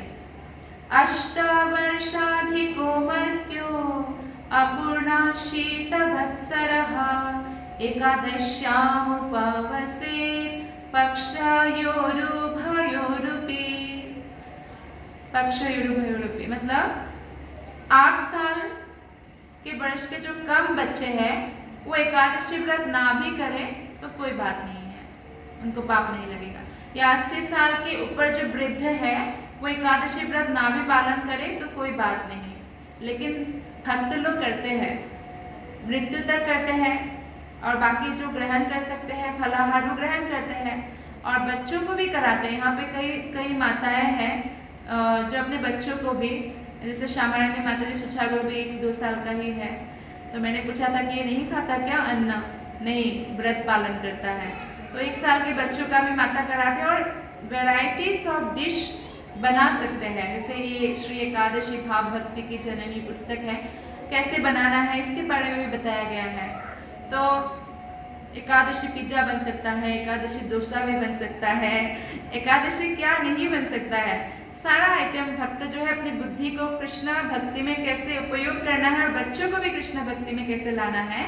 अष्टवर्षाधिको मर्त्यो अपूर्णा शीतवत्सरः एकादश्याम् उपवसेत् पक्षयोरुभयोरुपि मतलब 8 साल के वर्ष के जो कम बच्चे हैं वो एकादशी व्रत ना भी करें तो कोई बात नहीं है, उनको पाप नहीं लगेगा। या 80 साल के ऊपर जो वृद्ध है वो एकादशी व्रत ना भी पालन करे तो कोई बात नहीं, लेकिन भक्त लोग करते हैं, मृत्यु तक करते हैं, और बाकी जो ग्रहण कर सकते हैं फलाहार वो ग्रहण करते हैं, और बच्चों को भी कराते हैं। यहाँ पे कई माताएं हैं जो अपने बच्चों को भी, जैसे श्यामारानी माता जी सुचा वो भी 1-2 साल का ही है, तो मैंने पूछा था कि ये नहीं खाता क्या अन्न? नहीं, व्रत पालन करता है। तो 1 साल के बच्चों का भी माता कराते हैं, और वेराइटीज ऑफ डिश बना सकते हैं। जैसे ये श्री एकादशी भाव भक्ति की जननी पुस्तक है, कैसे बनाना है इसके बारे में भी बताया गया है। तो एकादशी पिज्जा बन सकता है, एकादशी डोसा भी बन सकता है, एकादशी क्या नहीं बन सकता है, सारा आइटम भक्त जो है अपनी बुद्धि को कृष्ण भक्ति में कैसे उपयोग करना है और बच्चों को भी कृष्ण भक्ति में कैसे लाना है,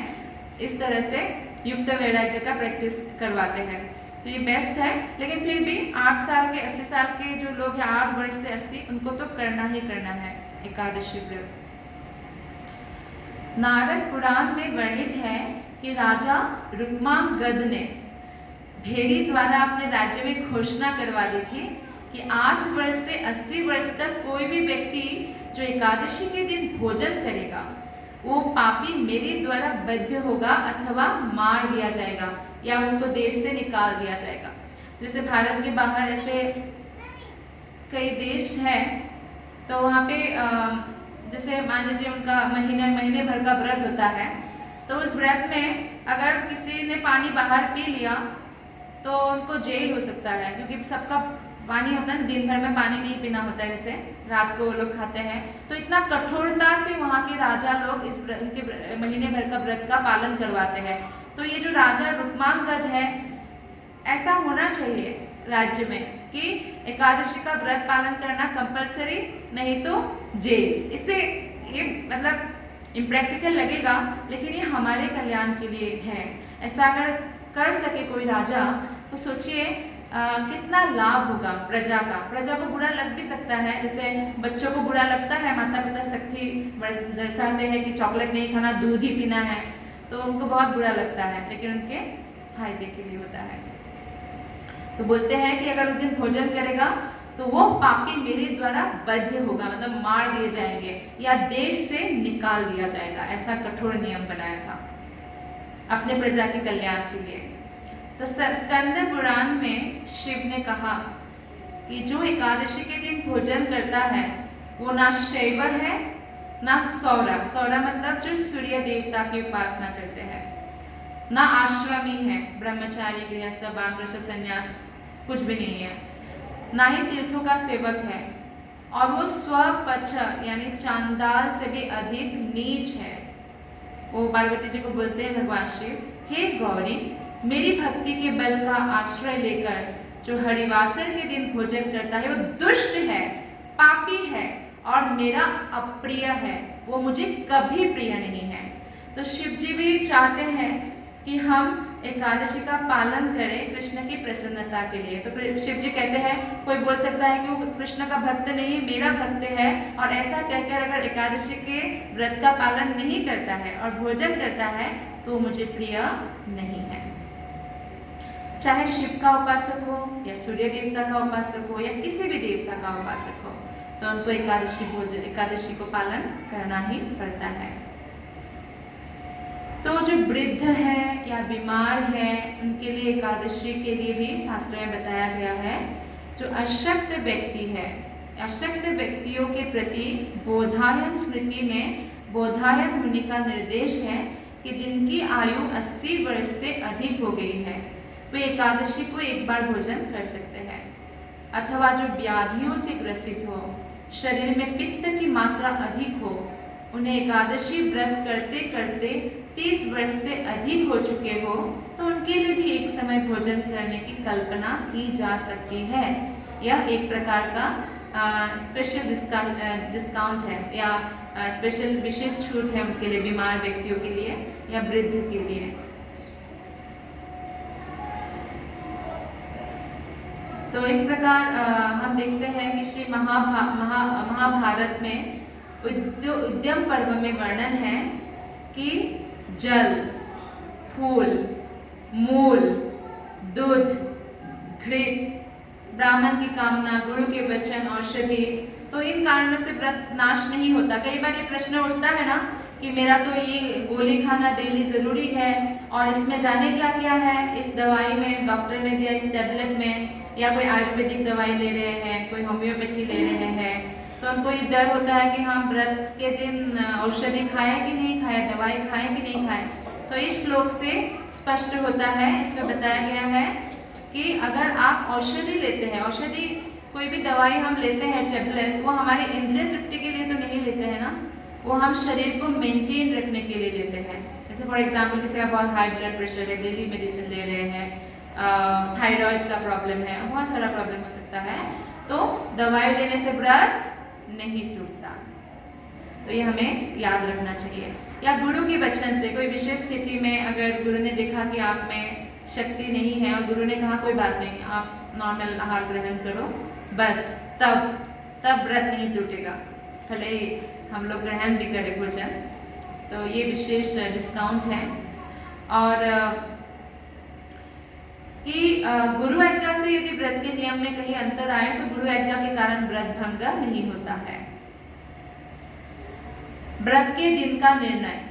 इस तरह से युक्त वैराग्य का प्रैक्टिस करवाते हैं। तो ये बेस्ट है, लेकिन फिर भी 8 साल के 80 साल के जो लोग हैं 8 वर्ष से 80, उनको तो करना ही करना है एकादशी व्रत। नारद पुराण में वर्णित है कि राजा रुक्मांगद ने भेड़ी द्वारा अपने राज्य में घोषणा करवा दी थी कि 8 वर्ष से 80 वर्ष तक कोई भी व्यक्ति जो एकादशी के दिन भोजन करेगा वो पापी मेरे द्वारा बद्ध होगा अथवा मार दिया जाएगा या उसको देश से निकाल दिया जाएगा। जैसे भारत के बाहर ऐसे कई देश हैं, तो वहाँ पे जैसे मान लीजिए उनका महीने भर का व्रत होता है, तो उस व्रत में अगर किसी ने पानी बाहर पी लिया तो उनको जेल हो सकता है, क्योंकि सबका पानी होता है, दिन भर में पानी नहीं पीना होता है, जैसे रात को वो लोग खाते हैं। तो इतना कठोरता से वहाँ के राजा लोग इस उनके महीने भर का व्रत का पालन करवाते हैं। तो ये जो राजा रुक्मांगद है, ऐसा होना चाहिए राज्य में कि एकादशी का व्रत पालन करना कंपलसरी, नहीं तो जेल। इससे ये मतलब इम्प्रैक्टिकल लगेगा, लेकिन ये हमारे कल्याण के लिए है। ऐसा अगर कर सके कोई राजा तो सोचिए कितना लाभ होगा प्रजा का। प्रजा को बुरा लग भी सकता है, जैसे बच्चों को बुरा लगता है, माता पिता सख्ती दर्शाते हैं कि चॉकलेट नहीं खाना, दूध ही पीना है, तो उनको बहुत बुरा लगता है, लेकिन उनके फायदे के लिए होता है। तो बोलते हैं कि अगर उस दिन भोजन करेगा तो वो पापी मेरे द्वारा बद्ध होगा, मतलब मार दिए जाएंगे या देश से निकाल दिया जाएगा। ऐसा कठोर नियम बनाया था अपने प्रजा के कल्याण के लिए। तो स्कंद पुराण में शिव ने कहा कि जो एकादशी के दिन भोजन करता है वो ना शैव है ना सौरा, सौरा मतलब जो सूर्य देवता की उपासना करते हैं, ना आश्रमी है, ब्रह्मचारी गृहस्थ वानप्रस्थ संन्यास कुछ भी नहीं है, ना ही तीर्थों का सेवक है, और वो स्वपच यानी चांदाल से भी अधिक नीच है। वो पार्वती जी को बोलते हैं भगवान शिव, हे गौरी, मेरी भक्ति के बल का आश्रय लेकर जो हरिवासर के दिन भोजन करता है वो दुष्ट है, पापी है और मेरा अप्रिय है, वो मुझे कभी प्रिय नहीं है। तो शिव जी भी चाहते हैं कि हम एकादशी का पालन करें कृष्ण की प्रसन्नता के लिए। तो शिव जी कहते हैं, कोई बोल सकता है कि वो कृष्ण का भक्त नहीं है, मेरा भक्त है, और ऐसा कहकर अगर एकादशी के व्रत का पालन नहीं करता है और भोजन करता है तो मुझे प्रिय नहीं है। चाहे शिव का उपासक हो या सूर्य देवता का उपासक हो या किसी भी देवता का उपासक हो, तो उनको एकादशी को पालन करना ही पड़ता है। तो जो वृद्ध है या बीमार है उनके लिए एकादशी के लिए भी शास्त्रों में बताया गया है। जो अशक्त व्यक्ति है, अशक्त व्यक्तियों के प्रति बोधायन स्मृति में बोधायन मुनि का निर्देश है कि जिनकी आयु 80 वर्ष से अधिक हो गई है वे एकादशी को एक बार भोजन कर सकते हैं, अथवा जो व्याधियों से ग्रसित हो, शरीर में पित्त की मात्रा अधिक हो, उन्हें एकादशी व्रत करते करते 30 वर्ष से अधिक हो चुके हो, तो उनके लिए भी एक समय भोजन करने की कल्पना की जा सकती है। यह एक प्रकार का स्पेशल डिस्काउंट है या स्पेशल विशेष छूट है उनके लिए, बीमार व्यक्तियों के लिए या वृद्ध के लिए। तो इस प्रकार हम देखते हैं कि श्री महाभारत में उद्यम पर्व में वर्णन है कि जल, फूल, मूल, दूध, घृत, ब्राह्मण की कामना, गुरु के वचन, औषधि, तो इन कारणों से व्रत नाश नहीं होता। कई बार ये प्रश्न उठता है ना कि मेरा तो ये गोली खाना डेली जरूरी है और इसमें जाने क्या क्या है, इस दवाई में डॉक्टर ने दिया, इस टैबलेट में, या कोई आयुर्वेदिक दवाई ले रहे हैं, कोई होम्योपैथी ले रहे हैं, तो उनको ये डर होता है कि हम व्रत के दिन औषधि खाएं कि नहीं खाएं, दवाई खाएं कि नहीं खाएं। तो इस श्लोक से स्पष्ट होता है, इसमें बताया गया है कि अगर आप औषधि लेते हैं, औषधि कोई भी दवाई हम लेते हैं टैबलेट, वो हमारे इंद्रिय तृप्ति के लिए तो नहीं लेते हैं ना, वो हम शरीर को मेंटेन रखने के लिए लेते हैं। जैसे फॉर एग्जाम्पल किसी का बहुत हाई ब्लड प्रेशर है, डेली मेडिसिन ले रहे हैं, थायराइड का प्रॉब्लम है, बहुत सारा प्रॉब्लम हो सकता है, तो दवाई लेने से व्रत नहीं टूटता। तो ये हमें याद रखना चाहिए। या गुरु के वचन से, कोई विशेष स्थिति में अगर गुरु ने देखा कि आप में शक्ति नहीं है और गुरु ने कहा कोई बात नहीं, आप नॉर्मल आहार ग्रहण करो, बस तब व्रत नहीं टूटेगा, भले हम लोग ग्रहण भी करें भोजन। तो ये विशेष डिस्काउंट है। और कि गुरु आज्ञा से यदि व्रत के नियम में कहीं अंतर आए तो गुरु आज्ञा के कारण व्रत भंग नहीं होता है। व्रत के दिन का निर्णय,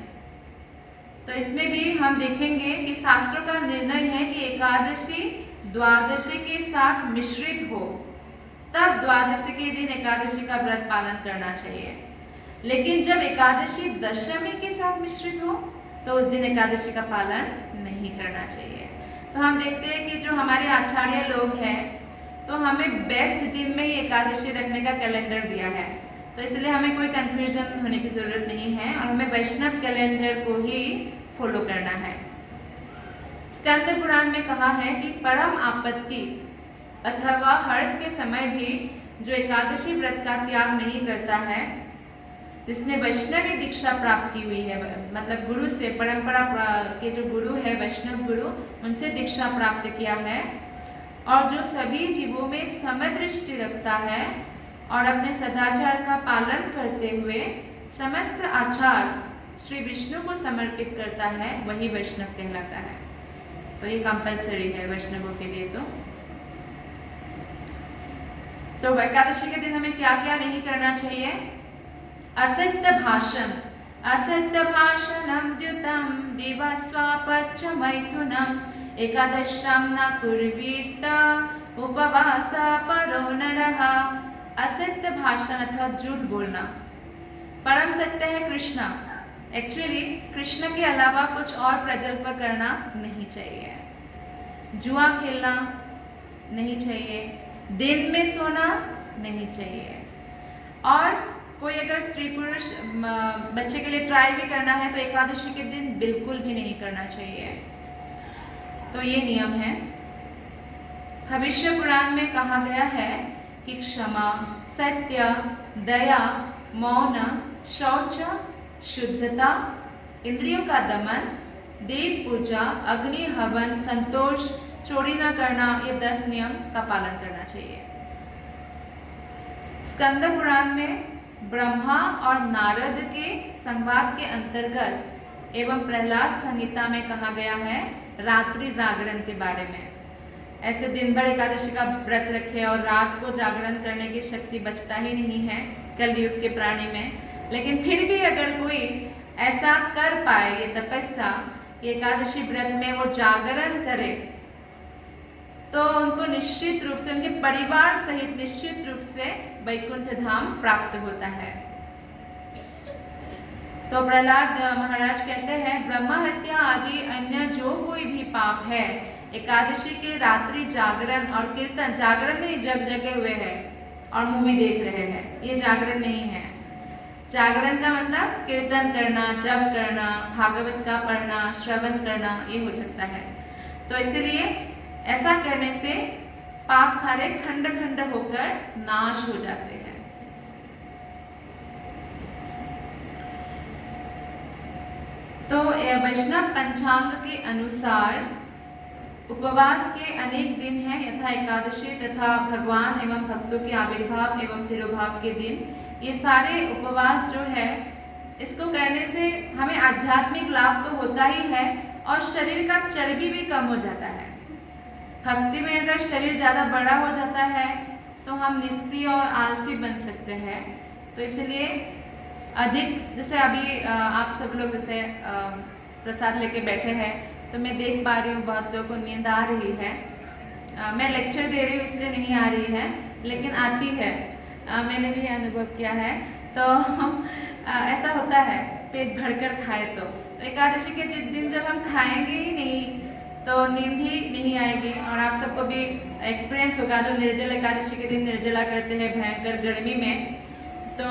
तो इसमें भी हम देखेंगे कि शास्त्रों का निर्णय है कि एकादशी द्वादशी के साथ मिश्रित हो, तब द्वादशी के दिन एकादशी का व्रत पालन करना चाहिए। लेकिन जब एकादशी दशमी के साथ मिश्रित हो तो उस दिन एकादशी का पालन नहीं करना चाहिए। तो हम देखते हैं कि जो हमारे आचार्य लोग हैं तो हमें बेस्ट दिन में ही एकादशी रखने का कैलेंडर दिया है, तो इसलिए हमें कोई कंफ्यूजन होने की जरूरत नहीं है और हमें वैष्णव कैलेंडर को ही फॉलो करना है। स्कंद पुराण में कहा है कि परम आपत्ति अथवा हर्ष के समय भी जो एकादशी व्रत का त्याग नहीं करता है, जिसने वैष्णवी दीक्षा प्राप्त की हुई है, मतलब गुरु से, परंपरा के जो गुरु है वैष्णव गुरु, उनसे दीक्षा प्राप्त किया है, और जो सभी जीवों में समदृष्टि रखता है और अपने सदाचार का पालन करते हुए समस्त आचार श्री विष्णु को समर्पित करता है, वही वैष्णव कहलाता है। तो ये कंपलसरी है वैष्णवों के लिए। तो एकादशी के दिन हमें क्या क्या नहीं करना चाहिए? असत्य भाषण, असत्य भाषणम द्युतम दिवा स्वापच्च मैथुनम एकादश्याम न कुर्वीत उपवास परो नरः। असत्य भाषण अर्थात झूठ बोलना। परम सत्य है कृष्ण। एक्चुअली कृष्ण के अलावा कुछ और प्रजल्प करना नहीं चाहिए। जुआ खेलना नहीं चाहिए, दिन में सोना नहीं चाहिए, और कोई अगर स्त्री पुरुष बच्चे के लिए ट्राई भी करना है तो एकादशी के दिन बिल्कुल भी नहीं करना चाहिए। तो ये नियम है। भविष्य पुराण में कहा गया है कि क्षमा, सत्य, दया, मौन, शौच, शुद्धता, इंद्रियों का दमन, देव पूजा, अग्नि हवन, संतोष, चोरी न करना, ये 10 नियम का पालन करना चाहिए। स्कंद पुराण में ब्रह्मा और नारद के संवाद के अंतर्गत एवं प्रहलाद संहिता में कहा गया है रात्रि जागरण के बारे में। ऐसे दिन भर एकादशी का व्रत रखे और रात को जागरण करने की शक्ति बचता ही नहीं है कलयुग के प्राणी में। लेकिन फिर भी अगर कोई ऐसा कर पाए, ये तपस्या, एकादशी व्रत में वो जागरण करे, तो उनको निश्चित रूप से, उनके परिवार सहित निश्चित रूप से वैकुंठ धाम प्राप्त होता है। तो प्रहलाद महाराज कहते हैं, ब्रह्म हत्या आदि अन्य जो कोई भी पाप है, एकादशी के रात्रि जागरण और कीर्तन, जागरण नहीं जग जगे हुए हैं और मूवी देख रहे हैं, ये जागरण नहीं है। जागरण का मतलब कीर्तन करना, जप करना, भागवत का पढ़ना, श्रवण करना, ये हो सकता है। तो इसलिए ऐसा करने से पाप सारे खंड खंड होकर नाश हो जाते हैं। तो वैष्णव पंचांग के अनुसार उपवास के अनेक दिन हैं, यथा एकादशी तथा भगवान एवं भक्तों के आविर्भाव एवं तिरोभाव के दिन। ये सारे उपवास जो है, इसको करने से हमें आध्यात्मिक लाभ तो होता ही है और शरीर का चर्बी भी कम हो जाता है। भक्ति में अगर शरीर ज़्यादा बड़ा हो जाता है तो हम निष्क्रिय और आलसी बन सकते हैं। तो इसलिए अधिक, जैसे अभी आप सब लोग जैसे प्रसाद लेके बैठे हैं, तो मैं देख पा रही हूँ बहुत लोगों को नींद आ रही है। मैं लेक्चर दे रही हूँ इसलिए नहीं आ रही है, लेकिन आती है। मैंने भी अनुभव किया है। तो ऐसा होता है पेट भरकर खाए तो एकादशी के जिस दिन जब हम खाएंगे ही नहीं तो नींद ही नहीं आएगी। और आप सबको भी एक्सपीरियंस होगा जो निर्जल एकादशी के दिन निर्जला करते हैं भयंकर गर्मी में, तो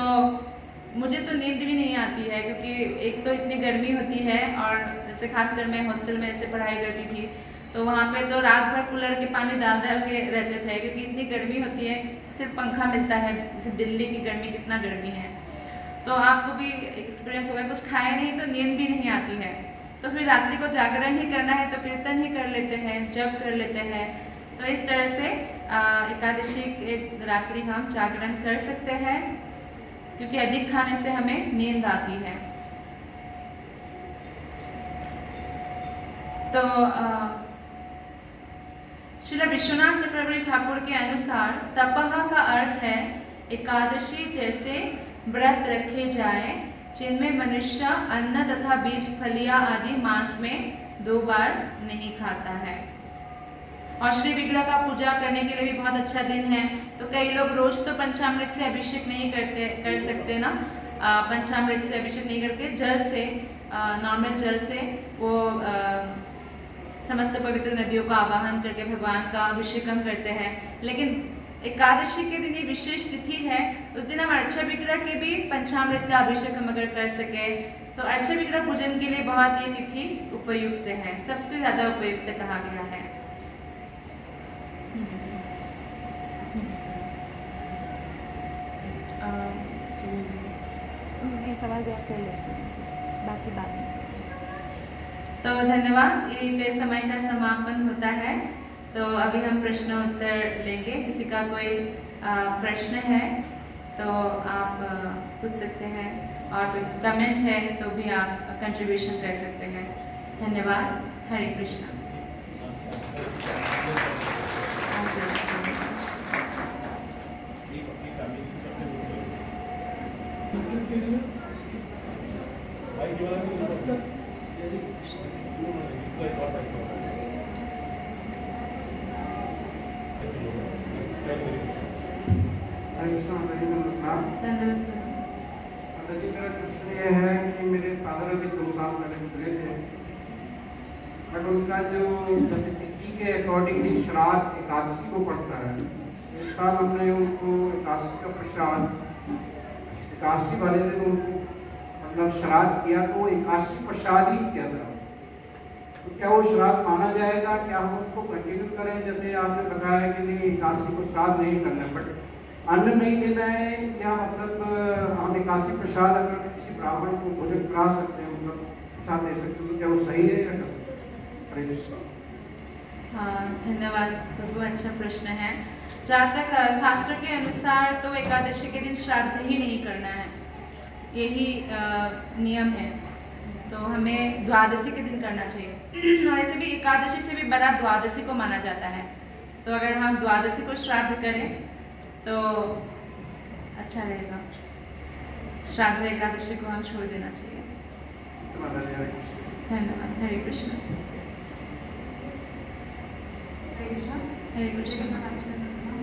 मुझे तो नींद भी नहीं आती है, क्योंकि एक तो इतनी गर्मी होती है, और जैसे खासकर मैं हॉस्टल में ऐसे पढ़ाई करती थी तो वहाँ पे तो रात भर कूलर के पानी डाल डाल के रहते थे, क्योंकि इतनी गर्मी होती है, सिर्फ पंखा मिलता है। जैसे दिल्ली की गर्मी, कितना गर्मी है, तो आपको भी एक्सपीरियंस होगा। कुछ खाए नहीं तो नींद भी नहीं आती है, तो फिर रात्रि को जागरण ही करना है तो कीर्तन ही कर लेते हैं, जप कर लेते हैं। तो इस तरह से एकादशी के रात्रि हम जागरण कर सकते हैं, क्योंकि अधिक खाने से हमें नींद आती है। तो श्री विश्वनाथ चक्रवर्ती ठाकुर के अनुसार तपः का अर्थ है एकादशी जैसे व्रत रखे जाए जिनमें मनुष्य अन्न तथा बीज फलियां आदि मास में 2 बार नहीं खाता है। और श्री विग्रह का पूजा करने के लिए भी बहुत अच्छा दिन है। तो कई लोग रोज तो पंचामृत से अभिषेक नहीं कर सकते ना, पंचामृत से अभिषेक नहीं करके जल से, नॉर्मल जल से वो समस्त पवित्र नदियों का आवाहन करके भगवान का अभिषेकम करते हैं। लेकिन एकादशी के दिन ये विशेष तिथि है, उस दिन हम अर्चा विग्रह के भी पंचामृत का अभिषेक हम अगर कर सके तो अर्चा विग्रह पूजन के लिए बहुत ये तिथि उपयुक्त है, सबसे ज्यादा उपयुक्त कहा गया है। सवाल जवाब कर लेते हैं, बाकी बाद में। तो धन्यवाद, यही पे समय का समापन होता है। तो अभी हम प्रश्न उत्तर लेंगे। किसी का कोई प्रश्न है तो आप पूछ सकते हैं, और कोई कमेंट है तो भी आप कंट्रीब्यूशन कर सकते हैं। धन्यवाद। हरे कृष्णा। मेरा क्वेश्चन ये है कि मेरे फादर अभी 2 साल पहले गुजरे थे, बट उनका जो जैसे तिथि के अकॉर्डिंगली श्राद्ध एकादशी को पड़ता है। इस साल हमने उनको एकादशी का प्रसाद एकादशी वाले दिन उनको मतलब श्राद्ध किया, तो एकादशी प्रसाद ही किया था। तो क्या वो श्राद्ध माना जाएगा? क्या हम उसको कंटिन्यू करें? जैसे आपने बताया कि नहीं एकादशी को श्राद्ध नहीं करना, बट अन्न नहीं देना है, या मतलब हम एकादशी प्रसाद अगर किसी ब्राह्मण को भोजन करा सकते हैं, मतलब प्रसाद दे सकते हैं, तो क्या वो सही है या गलत? हाँ, धन्यवाद प्रभु, अच्छा प्रश्न है। जहाँ तक शास्त्र के अनुसार तो एकादशी के दिन श्राद्ध ही नहीं करना है, यही नियम है। तो हमें द्वादशी के दिन करना चाहिए, और ऐसे भी एकादशी से भी बड़ा द्वादशी को माना जाता है। तो अगर हम द्वादशी को श्राद्ध करें तो अच्छा रहेगा। श्राद्ध एकादशी को हम छोड़ देना चाहिए। धन्यवाद। हरे कृष्ण। हरे कृष्ण।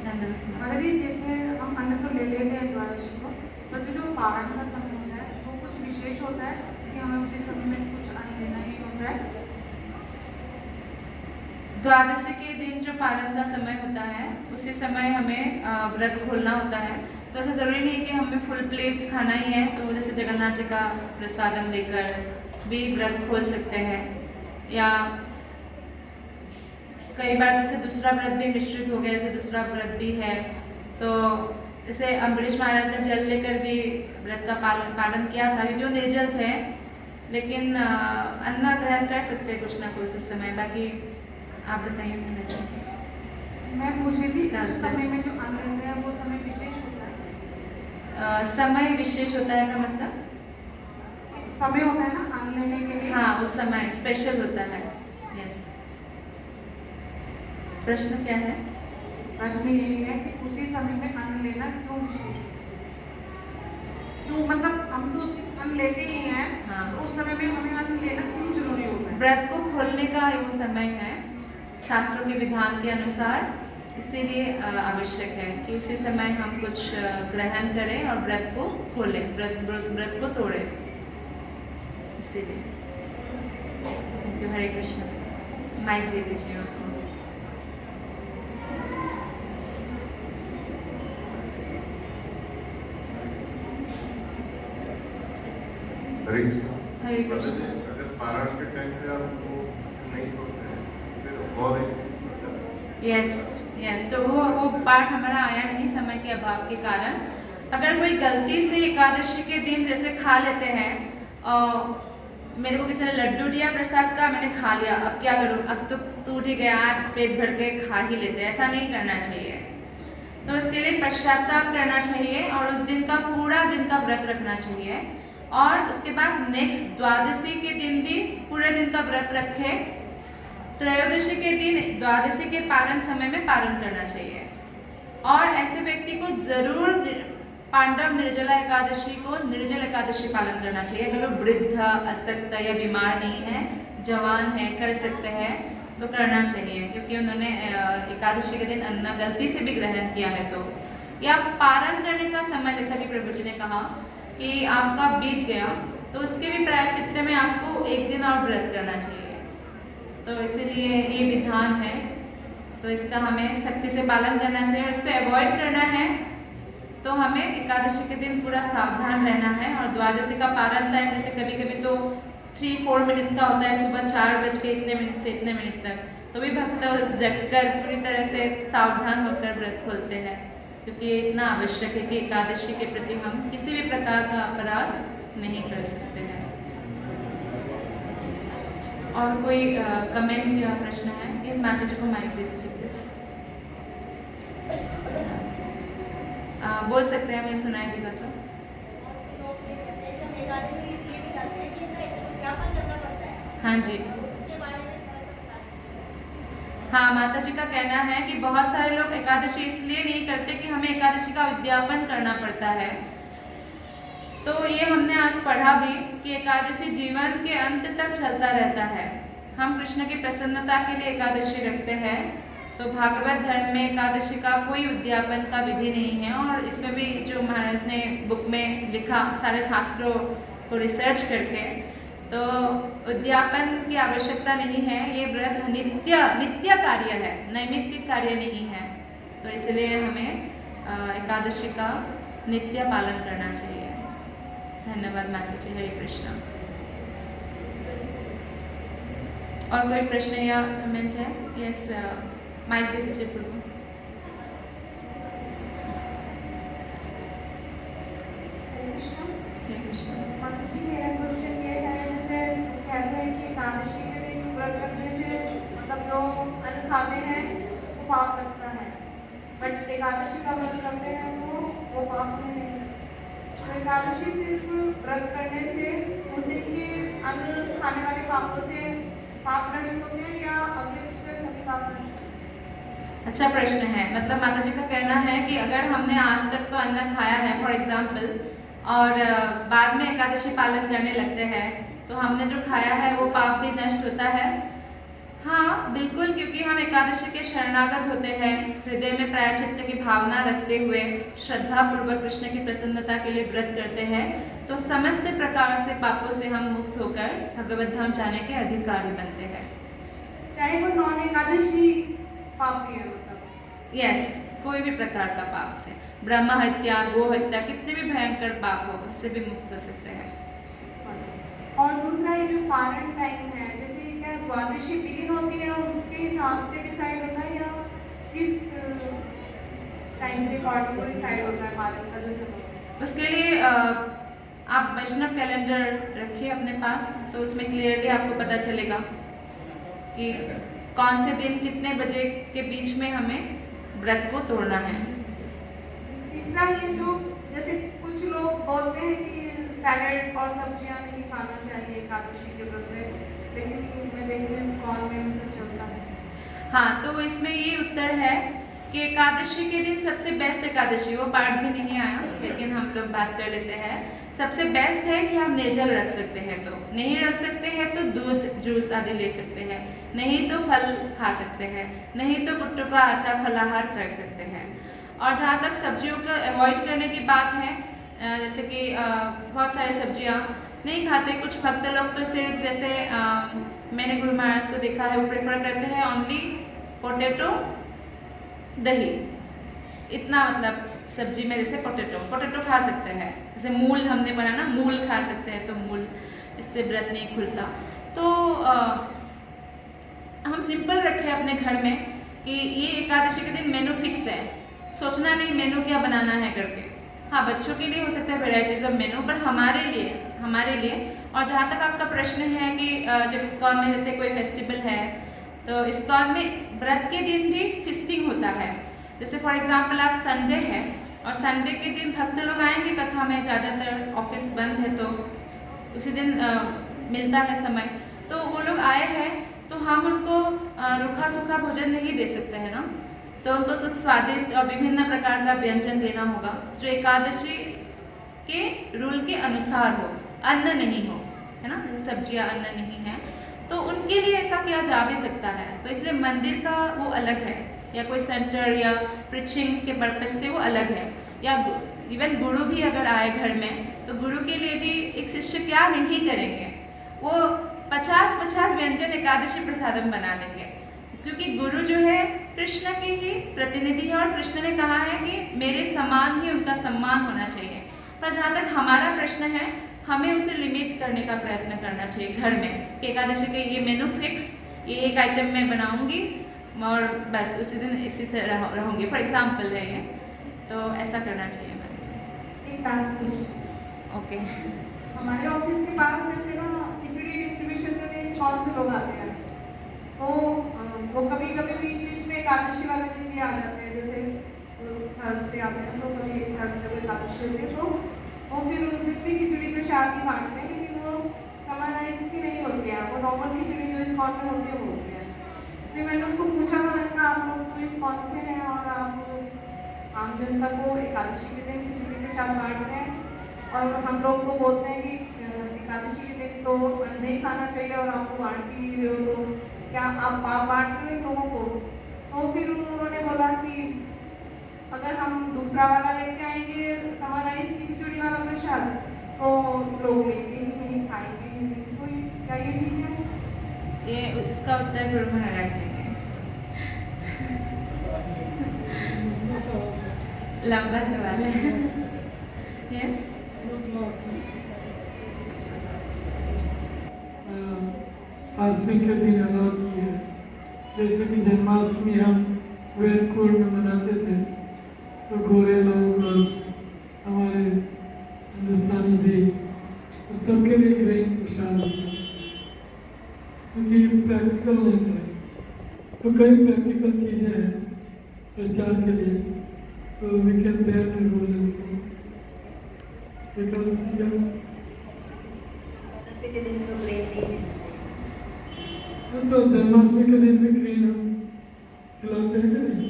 धन्यवाद। जैसे हम अन्न तो ले लेते हैं द्वादशी को, पर जो पारण का समय होता है वो कुछ विशेष होता है कि हमें उसी समय में कुछ अन्न लेना ही होता है? द्वादशी के दिन जो पारण का समय होता है उसी समय हमें व्रत खोलना होता है। तो ऐसा ज़रूरी नहीं कि हमें फुल प्लेट खाना ही है, तो जैसे जगन्नाथ जी का प्रसादम लेकर भी व्रत खोल सकते हैं, या कई बार जैसे दूसरा व्रत भी मिश्रित हो गया, जैसे दूसरा व्रत भी है, तो जैसे अम्बरीश महाराज ने जल लेकर भी व्रत का पालन किया था, क्योंकि वो निर्जल थे, लेकिन अन्न ग्रहण कर सकते कुछ ना कुछ उस समय। बाकी आप बताइए। मैं पूछ रही थी उस समय में जो अन्न लेते हैं वो समय विशेष होता है? समय विशेष होता है का मतलब समय होता है ना अन्न लेने के लिए? हाँ, वो समय स्पेशल होता है। यस। प्रश्न क्या है? प्रश्न यही है कि उसी समय में अन्न लेना क्यों विशेष? क्यों मतलब हम तो अन्न लेते ही हैं, हाँ। तो उस समय में हमें अन्न लेना क्यों जरूरी होता है? व्रत को खोलने का वो समय है शास्त्रों के विधान के अनुसार, इसीलिए आवश्यक है कि उसी समय हम कुछ ग्रहण करें और व्रत को खोलें, व्रत को तोड़ें, इसीलिए। हरे कृष्ण। माइक दे दीजिए आपको। हरे कृष्ण। हरे कृष्ण। अगर पारण के टाइम पे आप नहीं होते हैं फिर और यस यस, तो वो पाठ हमारा आया नहीं समय के अभाव के कारण। अगर कोई गलती से एकादशी के दिन जैसे खा लेते हैं, और मेरे को किसी ने लड्डू दिया प्रसाद का, मैंने खा लिया, अब क्या करूँ, अब तो टूट ही गया, आज पेट भर के खा ही लेते हैं, ऐसा नहीं करना चाहिए। तो इसके लिए पश्चाताप करना चाहिए और उस दिन का पूरा दिन का व्रत रखना चाहिए, और उसके बाद नेक्स्ट द्वादशी के दिन भी पूरे दिन का व्रत रखे। त्रयोदशी के दिन द्वादशी के पारण समय में पारण करना चाहिए, और ऐसे व्यक्ति को जरूर पांडव निर्जला एकादशी को निर्जल एकादशी पालन करना चाहिए। अगर वो वृद्ध, अशक्त या बीमार नहीं है, जवान है, कर सकते हैं तो करना चाहिए, क्योंकि उन्होंने एकादशी के दिन अन्न गलती से भी ग्रहण किया है। तो या पारण करने का समय, जैसा कि प्रभु जी ने कहा कि आपका बीत गया, तो उसके भी प्रायश्चित में आपको एक दिन और व्रत करना चाहिए। तो इसीलिए ये विधान है, तो इसका हमें सख्ती से पालन करना चाहिए, और इसको अवॉइड करना है तो हमें एकादशी के दिन पूरा सावधान रहना है। और द्वादशी का पारण टाइम जैसे कभी कभी तो 3-4 मिनट्स का होता है, सुबह 4 बज के इतने मिनट से इतने मिनट तक, तो भी भक्त जगकर पूरी तरह से सावधान होकर व्रत खोलते हैं, क्योंकि ये इतना आवश्यक है कि एकादशी के प्रति हम किसी भी प्रकार का अपराध नहीं कर सकते हैं। और कोई कमेंट या प्रश्न है? इस माता जी को माइक दे दीजिए प्लीज। बोल सकते हैं, मैं सुनाई देगा तो। हाँ जी, हाँ, माता जी का कहना है कि बहुत सारे लोग एकादशी इसलिए नहीं करते कि हमें एकादशी का उद्यापन करना पड़ता है। तो ये हमने आज पढ़ा भी कि एकादशी जीवन के अंत तक चलता रहता है। हम कृष्ण की प्रसन्नता के लिए एकादशी रखते हैं। तो भागवत धर्म में एकादशी का कोई उद्यापन का विधि नहीं है, और इसमें भी जो महाराज ने बुक में लिखा सारे शास्त्रों को रिसर्च करके, तो उद्यापन की आवश्यकता नहीं है। ये व्रत नित्य कार्य है, नैमित्तिक कार्य नहीं है। तो इसलिए हमें एकादशी का नित्य पालन करना चाहिए। धन्यवाद माता जी। हरे कृष्णा। और कोई प्रश्न या कमेंट है? यस, माइक दे दीजिए प्रभु। मेरा क्वेश्चन ये है, जैसे कहते हैं कि एकादशी के दिन व्रत रखने से मतलब जो अन्न खाते हैं वो पाप लगता है, बट एकादशी का व्रत करते हैं वो पाप नहीं लगता। तो एकादशी सिर्फ व्रत करने से उस दिन के अन्न खाने वाले पापों से पाप नष्ट होते हैं या अगले पिछले सभी पाप नष्ट? अच्छा प्रश्न है। मतलब माता जी का कहना है कि अगर हमने आज तक तो अन्न खाया है फॉर एग्जाम्पल, और बाद में एकादशी पालन करने लगते हैं, तो हमने जो खाया है वो पाप भी नष्ट होता है। हाँ बिल्कुल, क्योंकि हम एकादशी के शरणागत होते हैं, हृदय में प्रायश्चित्त की भावना रखते हुए श्रद्धा पूर्वक कृष्ण की प्रसन्नता के लिए व्रत करते हैं, तो समस्त प्रकार से पापों से हम मुक्त होकर भगवत धाम जाने के अधिकारी बनते हैं। चाहे वो नॉन एकादशी पाप भी है मतलब? यस, कोई भी प्रकार का पाप से, ब्रह्म हत्या, गो हत्या, कितने भी भयंकर पाप हो, उससे भी मुक्त हो सकते हैं। और दूसरा ये जो पारण टाइम है, जैसे क्या द्वादशी बिगिन होती है उसके हिसाब से डिसाइड होता है या किस टाइम के अकॉर्डिंग डिसाइड होता है पारण का? जैसे उसके लिए आप वैष्णव कैलेंडर रखिए अपने पास, तो उसमें क्लियरली आपको पता चलेगा कि कौन से दिन कितने बजे के बीच में हमें व्रत को तोड़ना है। तीसरा ये जो जैसे कुछ लोग बोलते हैं कि सैलेड और सब्जियां नहीं खाना चाहिए एकादशी के व्रत में, लेकिन मैं देखती हूँ स्कॉल में सब चलता है। हाँ, तो इसमें ये उत्तर है कि एकादशी के दिन सबसे बेस्ट एकादशी, वो पार्ट भी नहीं आया लेकिन हम लोग बात कर लेते हैं। सबसे बेस्ट है कि आप निर्जल रख सकते हैं, तो नहीं रख सकते हैं तो दूध जूस आदि ले सकते हैं, नहीं तो फल खा सकते हैं, नहीं तो गुट्टू का आटा फलाहार कर सकते हैं। और जहाँ तक सब्जियों को अवॉइड करने की बात है, जैसे कि बहुत सारी सब्जियाँ नहीं खाते कुछ भक्त लोग, तो सिर्फ जैसे मैंने गुरु महाराज को देखा है वो प्रेफर करते हैं ओनली पोटैटो दही, इतना मतलब सब्जी में जैसे पोटैटो खा सकते हैं, जैसे मूल हमने बना ना, मूल खा सकते हैं, तो मूल, इससे व्रत नहीं खुलता। तो हम सिंपल रखें अपने घर में कि ये एकादशी के दिन मेनू फिक्स है, सोचना नहीं मेनू क्या बनाना है करके। हाँ, बच्चों के लिए हो सकता है वेराइटीज ऑफ मेनू, पर हमारे लिए और जहाँ तक आपका प्रश्न है कि जब इस्कॉन में जैसे कोई फेस्टिवल है, तो इस्कॉन में व्रत के दिन भी फिस्टिंग होता है। जैसे फॉर एग्जाम्पल आज संडे है और संडे के दिन भक्त लोग आएंगे कथा में, ज़्यादातर ऑफिस बंद है तो उसी दिन मिलता है समय, तो वो लोग आए हैं तो हम उनको रूखा सूखा भोजन नहीं दे सकते हैं ना, तो उनको कुछ स्वादिष्ट और विभिन्न प्रकार का व्यंजन देना होगा जो एकादशी के रूल के अनुसार हो, अन्न नहीं हो, है ना, जैसे सब्जियां अन्न नहीं है, तो उनके लिए ऐसा किया जा भी सकता है। तो इसलिए मंदिर का वो अलग है, या कोई सेंटर या प्रीचिंग के पर्पज से वो अलग है, या इवन गुरु भी अगर आए घर में तो गुरु के लिए भी एक शिष्य क्या नहीं करेंगे, वो 50-50 व्यंजन एकादशी प्रसादम बना लेंगे, क्योंकि गुरु जो है कृष्ण के ही प्रतिनिधि है और कृष्ण ने कहा है कि मेरे समान ही उनका सम्मान होना चाहिए। पर जहाँ तक हमारा प्रश्न है, हमें उसे लिमिट करने का प्रयत्न करना चाहिए घर में कि एकादशी के ये मेनू फिक्स, ये एक आइटम मैं बनाऊंगी और बस उसी दिन इसी से रहूंगी, फॉर एग्जाम्पल है ये, तो ऐसा करना चाहिए मैंने। एक टास्क ओके। हमारे ऑफिस के पास जैसे ना खिचड़ी डिस्ट्रीब्यूशन के लिए कौन से लोग आते हैं, तो वो कभी कभी बीच बीच में एकादशी वाले दिन भी आ जाते हैं, जैसे थर्सडे आते हैं तो कभी थर्सडे को एकादशी होती है, तो वो फिर उस दिन भी खिचड़ी प्रसाद ही बांटते हैं, लेकिन वो समानाइज की नहीं होती है, वो नॉर्मल खिचड़ी जो इस्कॉन में होती है वो होती है। फिर मैंने उनको पूछा था, मैंने कहा आप लोग तो इस्कॉन से हैं और आप आम जनता को एकादशी के दिन खिचड़ी प्रसाद बांटते हैं और हम लोग को बोलते हैं कि एकादशी के दिन तो नहीं खाना चाहिए और आप बांट ही रहे हो, तो क्या आप बांट रहे हैं लोगों को? तो फिर उन्होंने बोला कि अगर हम दूसरा वाला लेके आएंगे समानाइज की खिचड़ी वाला प्रसाद तो लोग लेंगे ही नहीं, खाएंगे ही नहीं, तो क्या ये ठीक है? ये इसका उत्तर गुरु महाराज देंगे। लंबा सवाल है। यस, फास्टिंग के दिन अलाउ की है, जैसे कि जन्माष्टमी हम वैनकुट में मनाते थे, तो गोरे लोग और हमारे हिंदुस्तानी भी तो सबके लिए ग्रेन प्रसाद होता है, क्योंकि प्रैक्टिकल नहीं है। तो कई प्रैक्टिकल चीज़ें हैं प्रचार के लिए, तो we can bear the role के दिन तो ग्रेन नहीं है। तो जन्माष्टमी के दिन भी ग्रीन हम खिलाते हैं कि नहीं?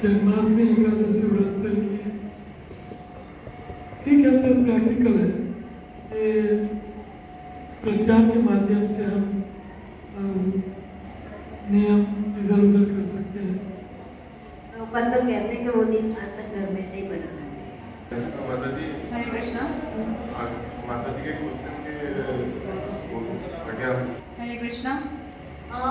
जन्माष्टमी एकादशी व्रत की ठीक है, तो प्रैक्टिकल है, ये प्रचार के माध्यम से हम नियम इधर उधर कर सकते हैं। तो अपन तो कहते हैं कि वो दिन अपन घर में नहीं बनाना है। माता जी, हरे कृष्णा। माता जी के क्वेश्चन के आगे आप हरे कृष्णा।